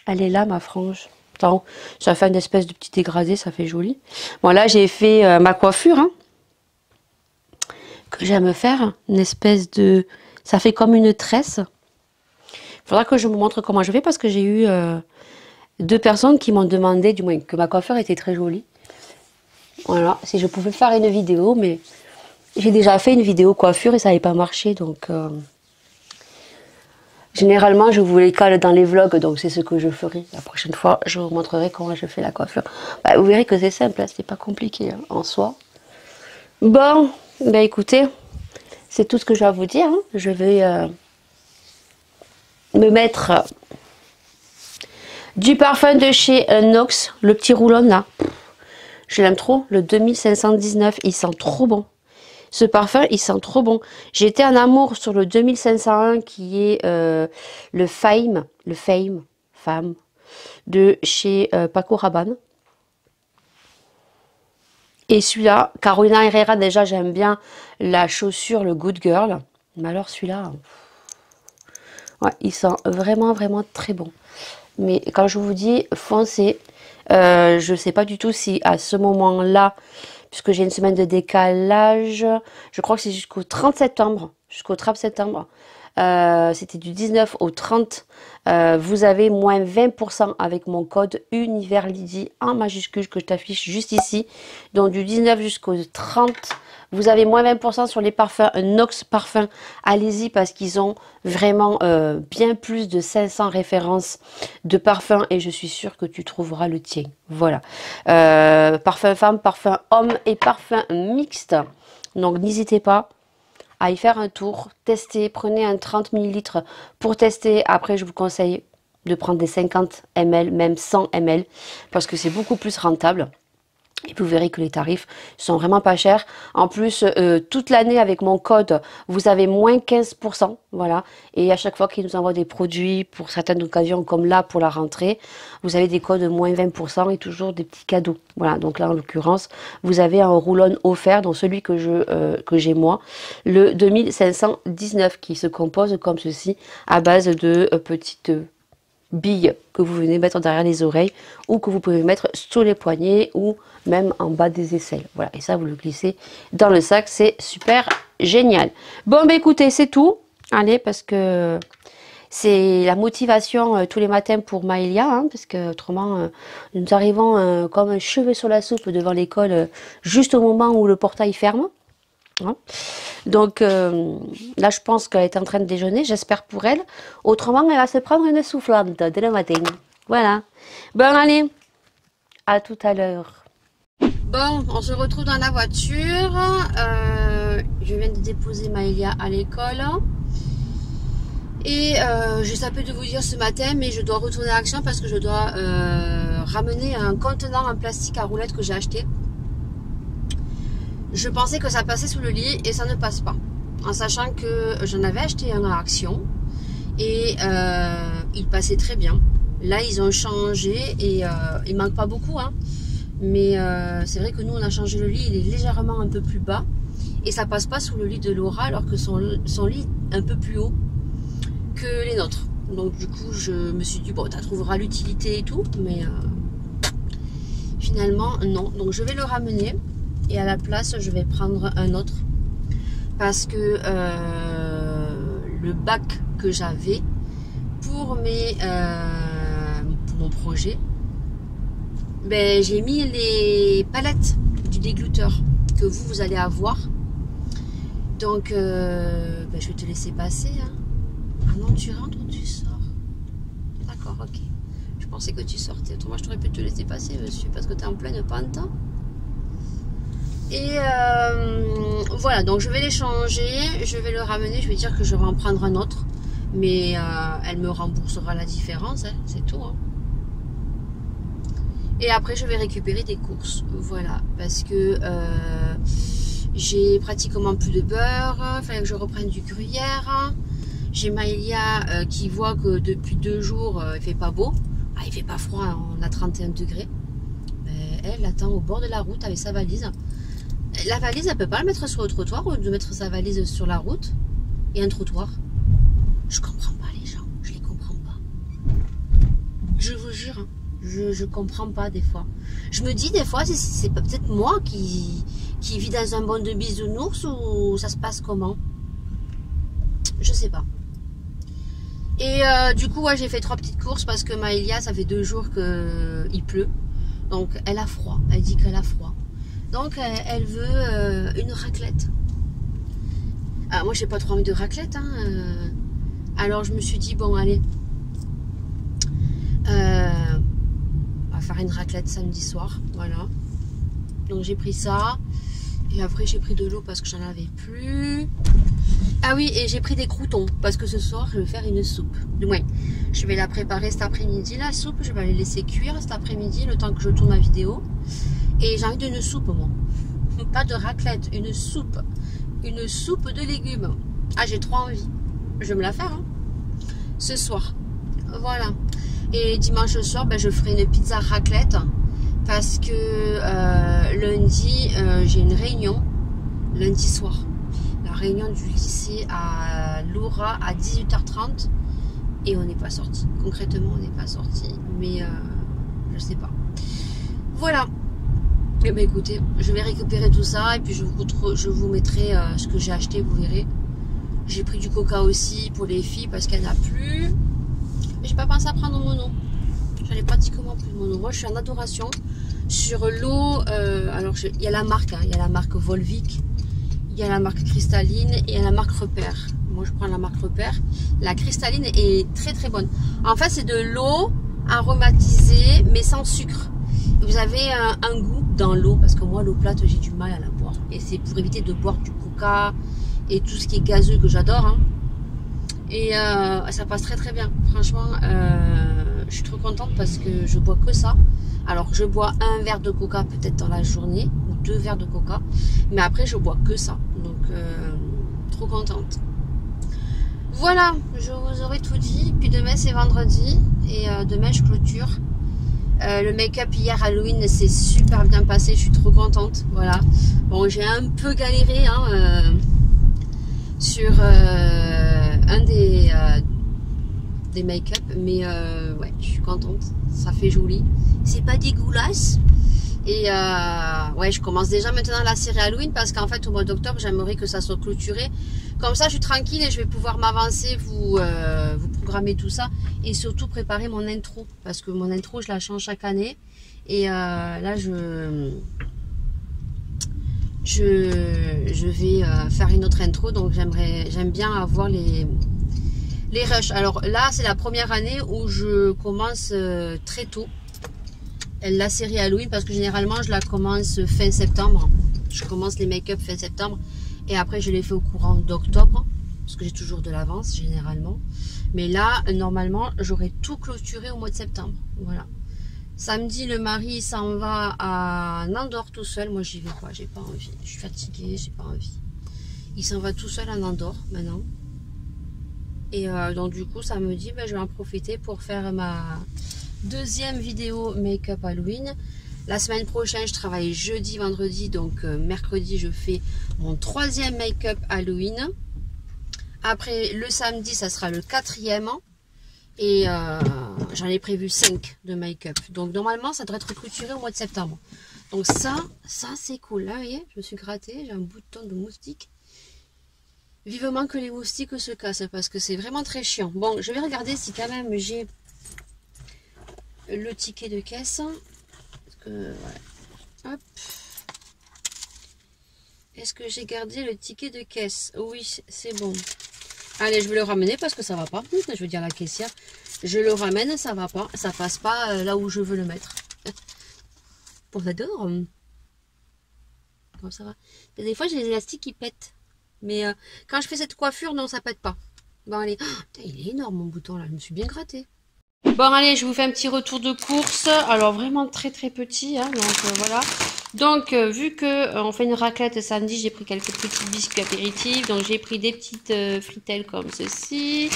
Elle est là, ma frange. Attends, ça fait une espèce de petit dégradé, ça fait joli. Bon, là, j'ai fait ma coiffure, hein, que j'aime faire. Une espèce de... Ça fait comme une tresse. Il faudra que je vous montre comment je fais parce que j'ai eu 2 personnes qui m'ont demandé, du moins, que ma coiffure était très jolie. Voilà, si je pouvais faire une vidéo, mais j'ai déjà fait une vidéo coiffure et ça n'avait pas marché, donc... Généralement, je vous les cale dans les vlogs, donc c'est ce que je ferai. La prochaine fois, je vous montrerai comment je fais la coiffure. Bah, vous verrez que c'est simple, hein, c'est pas compliqué hein, en soi. Bon, bah écoutez, c'est tout ce que j'ai à vous dire, hein. Je vais me mettre du parfum de chez Nox, le petit roulon là. Je l'aime trop, le 2519, il sent trop bon. Ce parfum, il sent trop bon. J'étais en amour sur le 2501 qui est le Fame de chez Paco Rabanne. Et celui-là, Carolina Herrera, déjà j'aime bien la chaussure, le Good Girl. Mais alors celui-là, Ouais, il sent vraiment, vraiment très bon. Mais quand je vous dis foncez, je ne sais pas du tout si à ce moment-là, puisque j'ai une semaine de décalage, je crois que c'est jusqu'au 30 septembre. Jusqu'au 30 septembre. C'était du 19 au 30. Vous avez moins 20% avec mon code Univers Lydie en majuscule que je t'affiche juste ici. Donc du 19 jusqu'au 30. Vous avez moins 20% sur les parfums Nox Parfum. Allez-y parce qu'ils ont vraiment bien plus de 500 références de parfums et je suis sûre que tu trouveras le tien. Voilà. Parfum femme, parfum homme et parfum mixte. Donc n'hésitez pas à y faire un tour, tester, prenez un 30 ml pour tester. Après, je vous conseille de prendre des 50 ml, même 100 ml, parce que c'est beaucoup plus rentable. Et vous verrez que les tarifs sont vraiment pas chers. En plus, toute l'année avec mon code, vous avez moins 15%. Voilà. Et à chaque fois qu'ils nous envoient des produits pour certaines occasions, comme là pour la rentrée, vous avez des codes de moins 20% et toujours des petits cadeaux. Voilà. Donc là, en l'occurrence, vous avez un roll-on offert, donc celui que j'ai moi, le 2519, qui se compose comme ceci, à base de petites billes que vous venez mettre derrière les oreilles ou que vous pouvez mettre sous les poignets ou même en bas des aisselles. Voilà, et ça vous le glissez dans le sac, c'est super génial. Bon, bah écoutez, c'est tout. Allez, parce que c'est la motivation tous les matins pour Maëlia, hein, parce que autrement nous arrivons comme un cheveu sur la soupe devant l'école juste au moment où le portail ferme. Hein. Donc là je pense qu'elle est en train de déjeuner, j'espère pour elle. Autrement elle va se prendre une soufflante dès le matin. Voilà. Bon allez, à tout à l'heure. Bon, on se retrouve dans la voiture. Je viens de déposer Maëlia à l'école. Et j'ai zappé de vous dire ce matin, mais je dois retourner à Action parce que je dois ramener un contenant en plastique à roulettes que j'ai acheté. Je pensais que ça passait sous le lit et ça ne passe pas. En sachant que j'en avais acheté un à Action et il passait très bien. Là, ils ont changé et il manque pas beaucoup. Hein. Mais c'est vrai que nous, on a changé le lit. Il est légèrement un peu plus bas. Et ça passe pas sous le lit de Laura alors que son lit est un peu plus haut que les nôtres. Donc du coup, je me suis dit, bon, tu trouveras l'utilité et tout. Mais finalement, non. Donc je vais le ramener. Et à la place, je vais prendre un autre. Parce que le bac que j'avais pour mon projet, ben, j'ai mis les palettes du déglutteur que vous allez avoir. Donc, ben, je vais te laisser passer. Hein. Ah non, tu rentres ou tu sors? D'accord, ok. Je pensais que tu sortais. Autrement, je t'aurais pu te laisser passer, monsieur, parce que tu es en pleine pente. Et voilà, donc je vais les changer, je vais le ramener, je vais dire que je vais en prendre un autre. Mais elle me remboursera la différence, hein, c'est tout. Hein. Et après, je vais récupérer des courses. Voilà, parce que j'ai pratiquement plus de beurre. Il fallait que je reprenne du gruyère. J'ai Maëlia qui voit que depuis 2 jours, il fait pas beau. Ah, il fait pas froid, hein, on a 31 degrés. Mais elle attend au bord de la route avec sa valise. La valise, elle peut pas la mettre sur le trottoir ou de mettre sa valise sur la route et un trottoir. Je comprends pas les gens, je les comprends pas. Je vous jure, hein, je comprends pas des fois. Je me dis des fois, c'est peut-être moi qui vis dans un monde de bisounours ou ça se passe comment? Je sais pas. Et du coup, ouais, j'ai fait 3 petites courses parce que Maëlia, ça fait 2 jours qu'il pleut. Donc, elle a froid. Elle dit qu'elle a froid. Donc, elle veut une raclette. Ah, moi, j'ai pas trop envie de raclette. Hein, alors, je me suis dit, bon, allez. On va faire une raclette samedi soir. Voilà. Donc, j'ai pris ça. Et après, j'ai pris de l'eau parce que j'en avais plus. Ah oui, et j'ai pris des croûtons. Parce que ce soir, je vais faire une soupe. Du moins, je vais la préparer cet après-midi, la soupe. Je vais la laisser cuire cet après-midi, le temps que je tourne ma vidéo. Et j'ai envie d'une soupe, moi. Pas de raclette, une soupe. Une soupe de légumes. Ah, j'ai trop envie. Je vais me la faire, hein. Ce soir. Voilà. Et dimanche soir, ben, je ferai une pizza raclette. Parce que lundi, j'ai une réunion. Lundi soir. La réunion du lycée à Laura à 18h30. et on n'est pas sorti. Concrètement, on n'est pas sorti, mais je sais pas. Voilà. Eh ben écoutez, je vais récupérer tout ça et puis je vous mettrai ce que j'ai acheté, vous verrez. J'ai pris du coca aussi pour les filles parce qu'elle n'a plus. Mais j'ai pas pensé à prendre mono. J'en ai pratiquement plus de mono. Moi, je suis en adoration sur l'eau. Alors, il y a la marque, hein, il y a la marque Volvic, il y a la marque Cristalline et il y a la marque Repère. Moi, je prends la marque Repère. La Cristalline est très très bonne. En fait, c'est de l'eau aromatisée mais sans sucre. Vous avez un goût dans l'eau parce que moi, l'eau plate, j'ai du mal à la boire. Et c'est pour éviter de boire du coca et tout ce qui est gazeux que j'adore. Hein. Et ça passe très très bien. Franchement, je suis trop contente parce que je bois que ça. Alors, je bois un verre de coca peut-être dans la journée ou 2 verres de coca. Mais après, je bois que ça. Donc, trop contente. Voilà, je vous aurais tout dit. Puis demain, c'est vendredi. Et demain, je clôture. Le make-up hier Halloween s'est super bien passé, je suis trop contente. Voilà. Bon, j'ai un peu galéré hein, sur un des make-up, mais ouais, je suis contente. Ça fait joli. C'est pas dégueulasse. Et ouais, je commence déjà maintenant la série Halloween parce qu'en fait, au mois d'octobre, j'aimerais que ça soit clôturé. Comme ça, je suis tranquille et je vais pouvoir m'avancer, vous programmer tout ça et surtout préparer mon intro parce que mon intro, je la change chaque année. Et là, je vais faire une autre intro, donc j'aime bien avoir les rushs. Alors là, c'est la première année où je commence très tôt la série Halloween parce que généralement je la commence fin septembre. Je commence les make-up fin septembre et après je les fais au courant d'octobre parce que j'ai toujours de l'avance généralement. Mais là, normalement, j'aurai tout clôturé au mois de septembre. Voilà. Samedi, le mari s'en va à Andorre tout seul. Moi, j'y vais pas, j'ai pas envie. Je suis fatiguée, j'ai pas envie. Il s'en va tout seul à Andorre maintenant. Et donc du coup, ça me dit, ben, je vais en profiter pour faire ma deuxième vidéo make-up Halloween. La semaine prochaine, je travaille jeudi, vendredi, donc mercredi, je fais mon 3e make-up Halloween. Après, le samedi, ça sera le 4e. Et j'en ai prévu 5 de make-up. Donc normalement, ça devrait être clôturé au mois de septembre. Donc ça c'est cool. Là, vous voyez, je me suis grattée, j'ai un bouton de moustique. Vivement que les moustiques se cassent parce que c'est vraiment très chiant. Bon, je vais regarder si quand même j'ai le ticket de caisse. Parce que, voilà. Hop. Est-ce que j'ai gardé le ticket de caisse? Oui, c'est bon. Allez, je vais le ramener parce que ça va pas. Je veux dire la caissière. Je le ramène, ça va pas. Ça passe pas là où je veux le mettre. Bon, j'adore. Bon, ça va. Des fois, j'ai les élastiques qui pètent. Mais quand je fais cette coiffure, non, ça pète pas. Bon, allez. Oh, il est énorme mon bouton là. Je me suis bien grattée. Bon, allez, je vous fais un petit retour de course. Alors, vraiment très très petit. Hein, donc, voilà. Donc, vu que on fait une raclette samedi, j'ai pris quelques petits biscuits apéritifs. Donc, j'ai pris des petites fritelles comme ceci.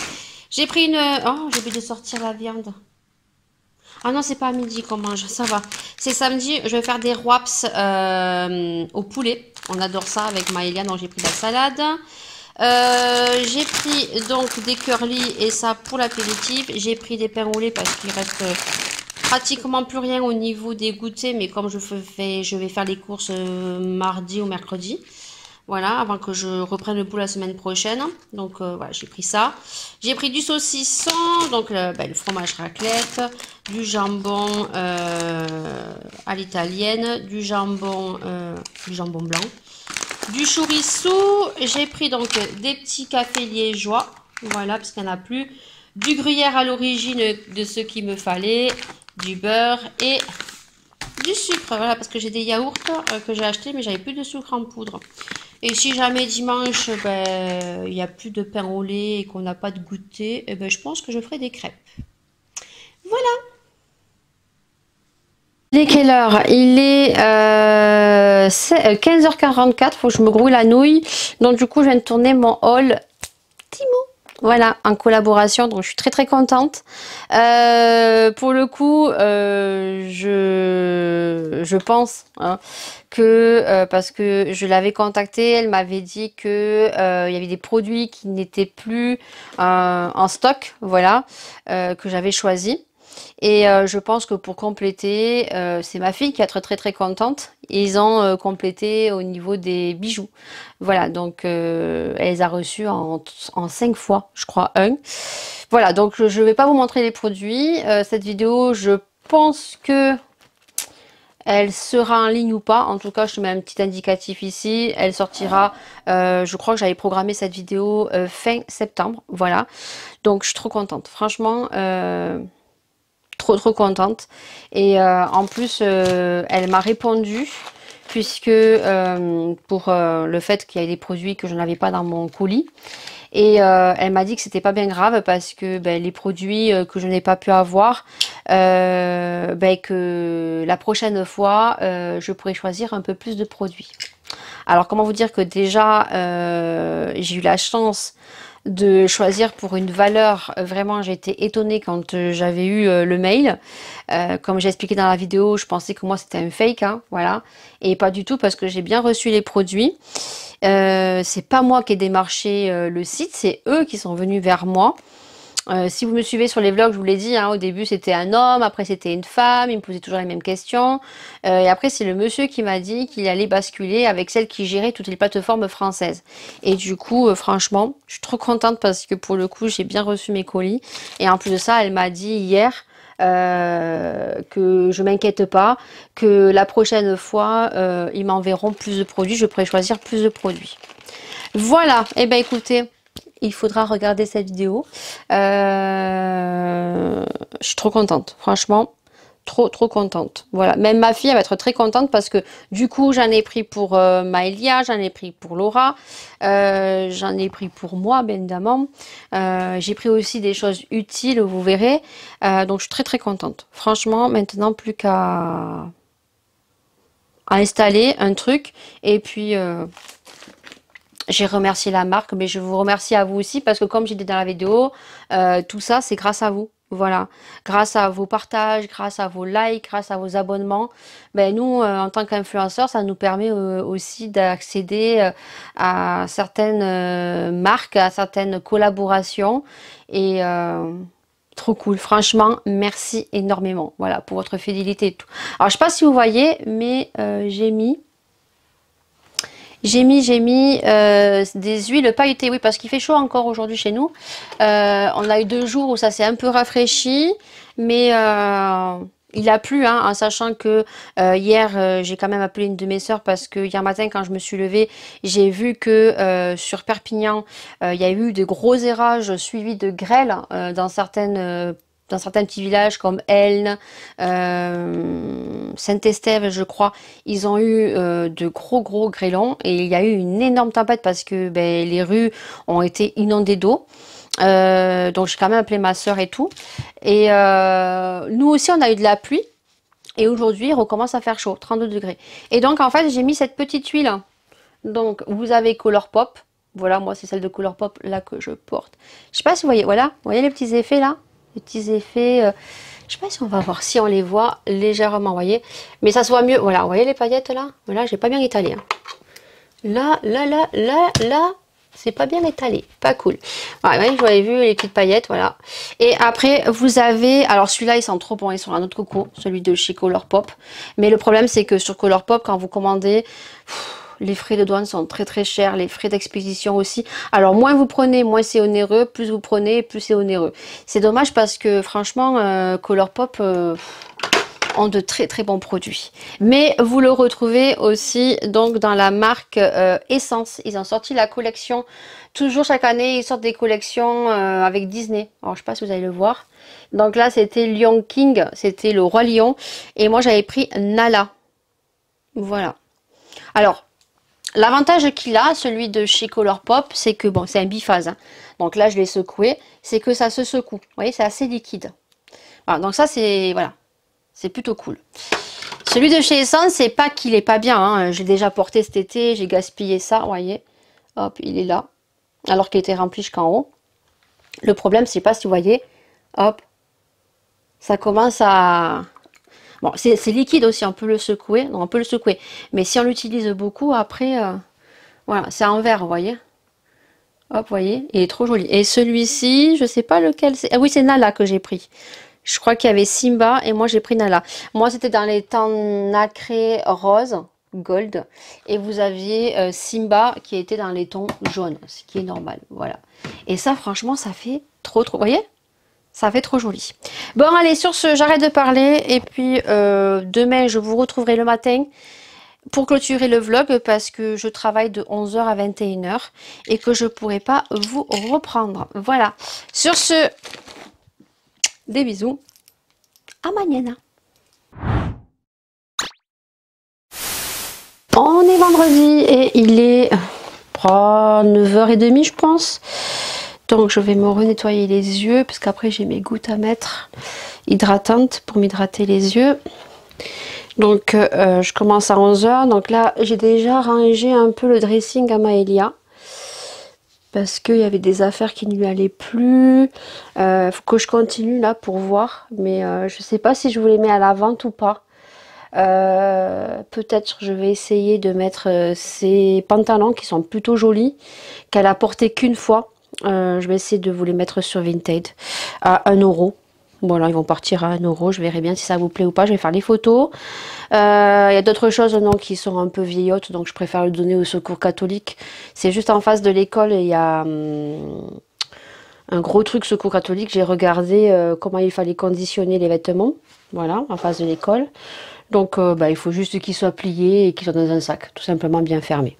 J'ai pris une... Oh, j'ai oublié de sortir la viande. Ah non, c'est pas à midi qu'on mange, ça va. C'est samedi, je vais faire des wraps au poulet. On adore ça avec Maëlia, donc j'ai pris de la salade. J'ai pris donc des curly et ça pour l'apéritif. J'ai pris des pains au lait parce qu'il reste pratiquement plus rien au niveau des goûters. Mais comme je vais faire les courses mardi ou mercredi. Voilà, avant que je reprenne le bout la semaine prochaine. Donc voilà, j'ai pris ça. J'ai pris du saucisson, donc le fromage raclette, du jambon à l'italienne, du jambon blanc, du chorizo. J'ai pris donc des petits cafés liégeois, voilà, parce qu'il n'y en a plus. Du gruyère à l'origine de ce qu'il me fallait, du beurre et du sucre. Voilà, parce que j'ai des yaourts que j'ai achetés, mais j'avais plus de sucre en poudre. Et si jamais dimanche, il n'y a plus de pain au lait et qu'on n'a pas de goûter, eh ben, je pense que je ferai des crêpes. Voilà. Il est quelle heure? Il est 15h44, faut que je me grouille la nouille. Donc du coup, je viens de tourner mon haul Timo. Voilà, en collaboration, donc je suis très contente. Pour le coup, je pense hein, que parce que je l'avais contactée, elle m'avait dit que il y avait des produits qui n'étaient plus en stock, voilà, que j'avais choisi. Et je pense que pour compléter, c'est ma fille qui est très contente. Ils ont complété au niveau des bijoux. Voilà, donc elle les a reçus en 5 fois, je crois, un. Voilà, donc je ne vais pas vous montrer les produits. Cette vidéo, je pense que elle sera en ligne ou pas. En tout cas, je te mets un petit indicatif ici. Elle sortira, je crois que j'avais programmé cette vidéo fin septembre. Voilà, donc je suis trop contente. Franchement... trop contente et en plus elle m'a répondu puisque pour le fait qu'il y ait des produits que je n'avais pas dans mon colis et elle m'a dit que c'était pas bien grave parce que ben, les produits que je n'ai pas pu avoir ben, que la prochaine fois je pourrais choisir un peu plus de produits. Alors comment vous dire que déjà j'ai eu la chance de choisir pour une valeur, vraiment j'ai été étonnée quand j'avais eu le mail. Comme j'ai expliqué dans la vidéo, je pensais que moi c'était un fake, hein, voilà. Et pas du tout parce que j'ai bien reçu les produits. C'est pas moi qui ai démarché le site, c'est eux qui sont venus vers moi. Si vous me suivez sur les vlogs, je vous l'ai dit, hein, au début c'était un homme, après c'était une femme, il me posait toujours les mêmes questions. Et après c'est le monsieur qui m'a dit qu'il allait basculer avec celle qui gérait toutes les plateformes françaises. Et du coup, franchement, je suis trop contente parce que pour le coup, j'ai bien reçu mes colis. Et en plus de ça, elle m'a dit hier que je m'inquiète pas, que la prochaine fois, ils m'enverront plus de produits, je pourrai choisir plus de produits. Voilà, et ben écoutez... Il faudra regarder cette vidéo. Je suis trop contente, franchement, trop contente. Voilà, même ma fille elle va être très contente parce que du coup j'en ai pris pour Maëlia, j'en ai pris pour Laura, j'en ai pris pour moi bien évidemment. J'ai pris aussi des choses utiles, vous verrez. Donc je suis très contente. Franchement, maintenant plus qu'à installer un truc et puis... j'ai remercié la marque, mais je vous remercie à vous aussi parce que comme j'ai dit dans la vidéo, tout ça c'est grâce à vous. Voilà, grâce à vos partages, grâce à vos likes, grâce à vos abonnements, ben nous en tant qu'influenceurs, ça nous permet aussi d'accéder à certaines marques, à certaines collaborations et trop cool. Franchement, merci énormément. Voilà pour votre fidélité et tout. Alors je sais pas si vous voyez, mais j'ai mis des huiles pailletées, oui, parce qu'il fait chaud encore aujourd'hui chez nous. On a eu 2 jours où ça s'est un peu rafraîchi, mais il a plu, hein, en sachant que hier, j'ai quand même appelé une de mes sœurs parce que hier matin, quand je me suis levée, j'ai vu que sur Perpignan, il y a eu de gros érages suivis de grêle dans certains petits villages comme Elne, Saint-Estève, je crois, ils ont eu de gros grêlons et il y a eu une énorme tempête parce que ben, les rues ont été inondées d'eau. Donc j'ai quand même appelé ma soeur et tout. Et nous aussi on a eu de la pluie. Et aujourd'hui il recommence à faire chaud, 32 degrés. Et donc en fait j'ai mis cette petite huile. Donc vous avez Colourpop. Voilà, moi c'est celle de Colourpop là que je porte. Je sais pas si vous voyez, voilà, vous voyez les petits effets là? Les petits effets, je sais pas si on va voir, si on les voit légèrement, vous voyez. Mais ça se voit mieux, voilà, vous voyez les paillettes là? Voilà, j'ai pas bien étalé. Hein. Là, c'est pas bien étalé, pas cool. Voilà, vous voyez, vous avez vu les petites paillettes, voilà. Et après, vous avez, alors celui-là, ils sont trop bons, ils sont un autre coco, celui de chez Colourpop. Mais le problème, c'est que sur Colourpop, quand vous commandez... les frais de douane sont très chers, les frais d'expédition aussi. Alors moins vous prenez, moins c'est onéreux, plus vous prenez, plus c'est onéreux. C'est dommage parce que franchement, Colourpop ont de très bons produits. Mais vous le retrouvez aussi donc dans la marque Essence. Ils ont sorti la collection, toujours chaque année ils sortent des collections avec Disney. Alors je sais pas si vous allez le voir. Donc là c'était Lion King, c'était le Roi Lion. Et moi j'avais pris Nala. Voilà. Alors... l'avantage qu'il a, celui de chez Colourpop, c'est que, bon, c'est un biphase. Hein. Donc là, je l'ai secoué. C'est que ça se secoue. Vous voyez, c'est assez liquide. Voilà, donc ça, c'est voilà, c'est plutôt cool. Celui de chez Essence, c'est pas qu'il est pas bien. Hein. J'ai déjà porté cet été. J'ai gaspillé ça, vous voyez. Hop, il est là. Alors qu'il était rempli jusqu'en haut. Le problème, je sais pas si vous voyez, hop, ça commence à... Bon, c'est liquide aussi, on peut le secouer, non, on peut le secouer. Mais si on l'utilise beaucoup, après, voilà, c'est en verre, vous voyez. Hop, vous voyez, il est trop joli. Et celui-ci, je sais pas lequel c'est. Ah oui, c'est Nala que j'ai pris. Je crois qu'il y avait Simba et moi j'ai pris Nala. Moi, c'était dans les tons nacrés rose, gold. Et vous aviez Simba qui était dans les tons jaunes, ce qui est normal. Voilà. Et ça, franchement, ça fait trop, vous voyez? Ça fait trop joli. Bon, allez, sur ce, j'arrête de parler. Et puis, demain, je vous retrouverai le matin pour clôturer le vlog parce que je travaille de 11 h à 21 h et que je ne pourrai pas vous reprendre. Voilà. Sur ce, des bisous. À mañana. On est vendredi et il est 9 h 30, je pense. Donc je vais me renettoyer les yeux parce qu'après j'ai mes gouttes à mettre hydratantes pour m'hydrater les yeux. Donc je commence à 11 h. Donc là j'ai déjà rangé un peu le dressing à Maëlia. Parce qu'il y avait des affaires qui ne lui allaient plus. Faut que je continue là pour voir. Mais je ne sais pas si je vous les mets à la vente ou pas. Peut-être je vais essayer de mettre ces pantalons qui sont plutôt jolis. Qu'elle a porté qu'une fois. Je vais essayer de vous les mettre sur Vinted à 1 €. Voilà, ils vont partir à 1 €. Je verrai bien si ça vous plaît ou pas. Je vais faire les photos. Il y a d'autres choses non, qui sont un peu vieillottes, donc je préfère le donner au Secours catholique. C'est juste en face de l'école, il y a un gros truc Secours catholique. J'ai regardé comment il fallait conditionner les vêtements. Voilà, en face de l'école. Donc il faut juste qu'ils soient pliés et qu'ils soient dans un sac, tout simplement bien fermé.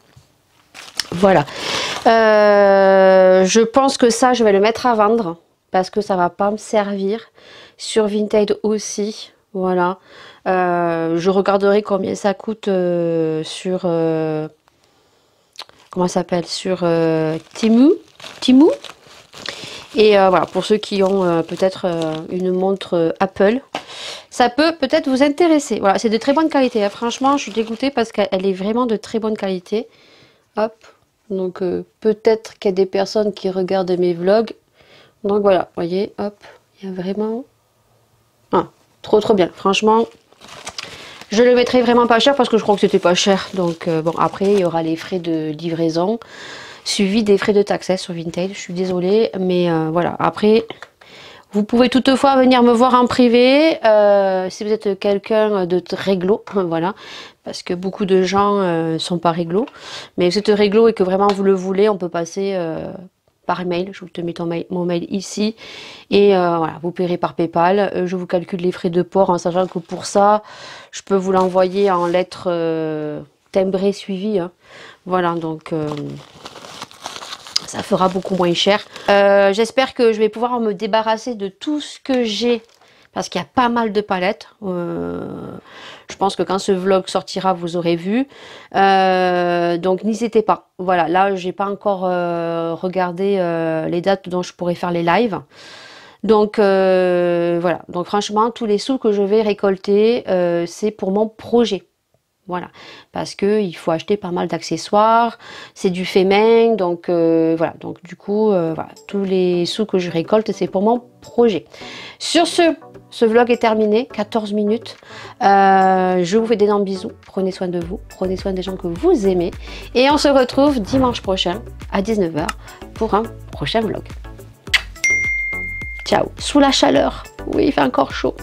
Voilà. Je pense que ça, je vais le mettre à vendre parce que ça va pas me servir. Sur Vinted aussi, voilà. Je regarderai combien ça coûte sur comment ça s'appelle, sur Temu. Et voilà, pour ceux qui ont peut-être une montre Apple, ça peut peut-être vous intéresser. Voilà, c'est de très bonne qualité, hein. Franchement, je suis dégoûtée parce qu'elle est vraiment de très bonne qualité. Hop. Donc peut-être qu'il y a des personnes qui regardent mes vlogs. Donc voilà, vous voyez, hop, il y a vraiment... Ah, trop bien. Franchement, je le mettrai vraiment pas cher parce que je crois que c'était pas cher. Donc bon, après, il y aura les frais de livraison, suivi des frais de taxe sur Vinted. Je suis désolée, mais voilà. Après, vous pouvez toutefois venir me voir en privé si vous êtes quelqu'un de réglo, voilà. Parce que beaucoup de gens sont pas réglo. Mais si vous êtes réglo et que vraiment vous le voulez, on peut passer par mail. Je vous te mets mon mail ici. Et voilà, vous paierez par PayPal. Je vous calcule les frais de port en sachant que pour ça, je peux vous l'envoyer en lettres timbrées suivies. Hein. Voilà, donc... ça fera beaucoup moins cher. J'espère que je vais pouvoir me débarrasser de tout ce que j'ai. Parce qu'il y a pas mal de palettes. Je pense que quand ce vlog sortira, vous aurez vu. Donc n'hésitez pas. Voilà, là, j'ai pas encore regardé les dates dont je pourrais faire les lives. Donc voilà. Donc franchement, tous les sous que je vais récolter, c'est pour mon projet. Voilà, parce que il faut acheter pas mal d'accessoires, c'est du fait main, donc voilà, donc du coup, voilà, tous les sous que je récolte, c'est pour mon projet. Sur ce vlog est terminé, 14 minutes. Je vous fais d'énormes bisous, prenez soin de vous, prenez soin des gens que vous aimez, et on se retrouve dimanche prochain à 19 h pour un prochain vlog. Ciao, sous la chaleur, oui, il fait encore chaud.